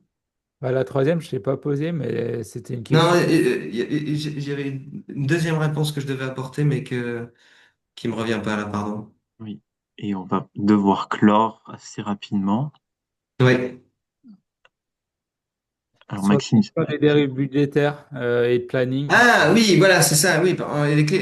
Bah, la troisième, je ne l'ai pas posée, mais c'était une Non, question. j'avais une deuxième réponse que je devais apporter, mais qui me revient pas là, pardon. Oui. Et on va devoir clore assez rapidement. Oui. Alors, Sur Maxime, les dérives budgétaires et de planning. Ah oui, voilà, c'est ça, oui.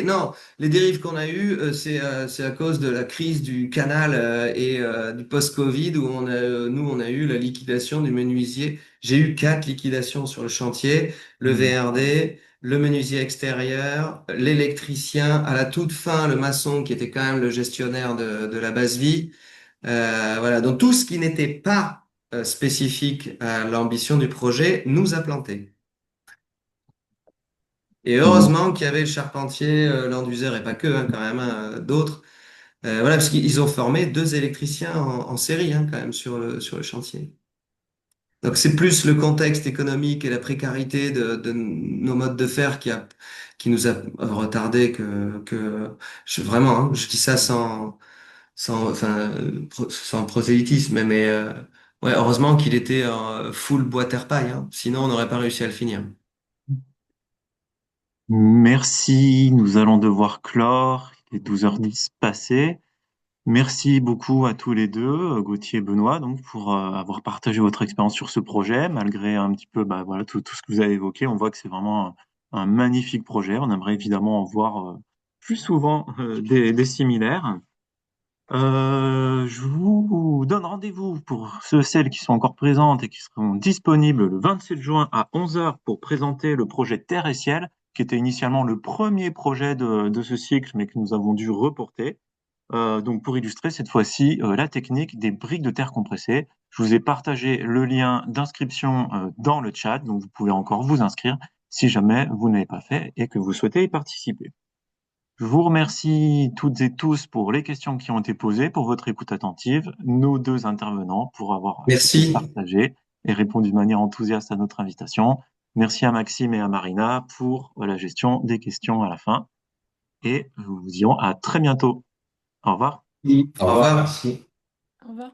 Non, les dérives qu'on a eues, c'est à cause de la crise du canal et du post-Covid où nous, on a eu la liquidation du menuisier. J'ai eu 4 liquidations sur le chantier, le hmm, VRD, le menuisier extérieur, l'électricien, à la toute fin, le maçon qui était quand même le gestionnaire de la base vie. Voilà, donc tout ce qui n'était pas spécifique à l'ambition du projet nous a planté. Et hmm, heureusement qu'il y avait le charpentier, l'Anduzer et pas que, hein, quand même, hein, d'autres. Voilà, parce qu'ils ont formé 2 électriciens en série, hein, quand même, sur le chantier. Donc c'est plus le contexte économique et la précarité de nos modes de faire qui nous a retardé vraiment, hein, je dis ça enfin, sans prosélytisme, mais ouais, heureusement qu'il était full bois terre-paille, hein, sinon on n'aurait pas réussi à le finir. merci. Nous allons devoir clore. Il est 12h10 passé. Merci beaucoup à tous les deux, Gauthier et Benoît, donc pour avoir partagé votre expérience sur ce projet, malgré un petit peu bah, voilà, tout ce que vous avez évoqué. On voit que c'est vraiment un magnifique projet. On aimerait évidemment en voir plus souvent des similaires. Je vous donne rendez-vous pour celles qui sont encore présentes et qui seront disponibles le 27 juin à 11 heures pour présenter le projet Terre et Ciel, qui était initialement le premier projet de ce cycle, mais que nous avons dû reporter. Donc pour illustrer cette fois-ci la technique des briques de terre compressées. Je vous ai partagé le lien d'inscription dans le chat, donc vous pouvez encore vous inscrire si jamais vous n'avez pas fait et que vous souhaitez y participer. Je vous remercie toutes et tous pour les questions qui ont été posées, pour votre écoute attentive, nos deux intervenants pour avoir Merci. partagé et répondu de manière enthousiaste à notre invitation. Merci à Maxime et à Marina pour la gestion des questions à la fin et nous vous dirons à très bientôt. Au revoir. Au Au revoir. revoir. Merci. Au revoir.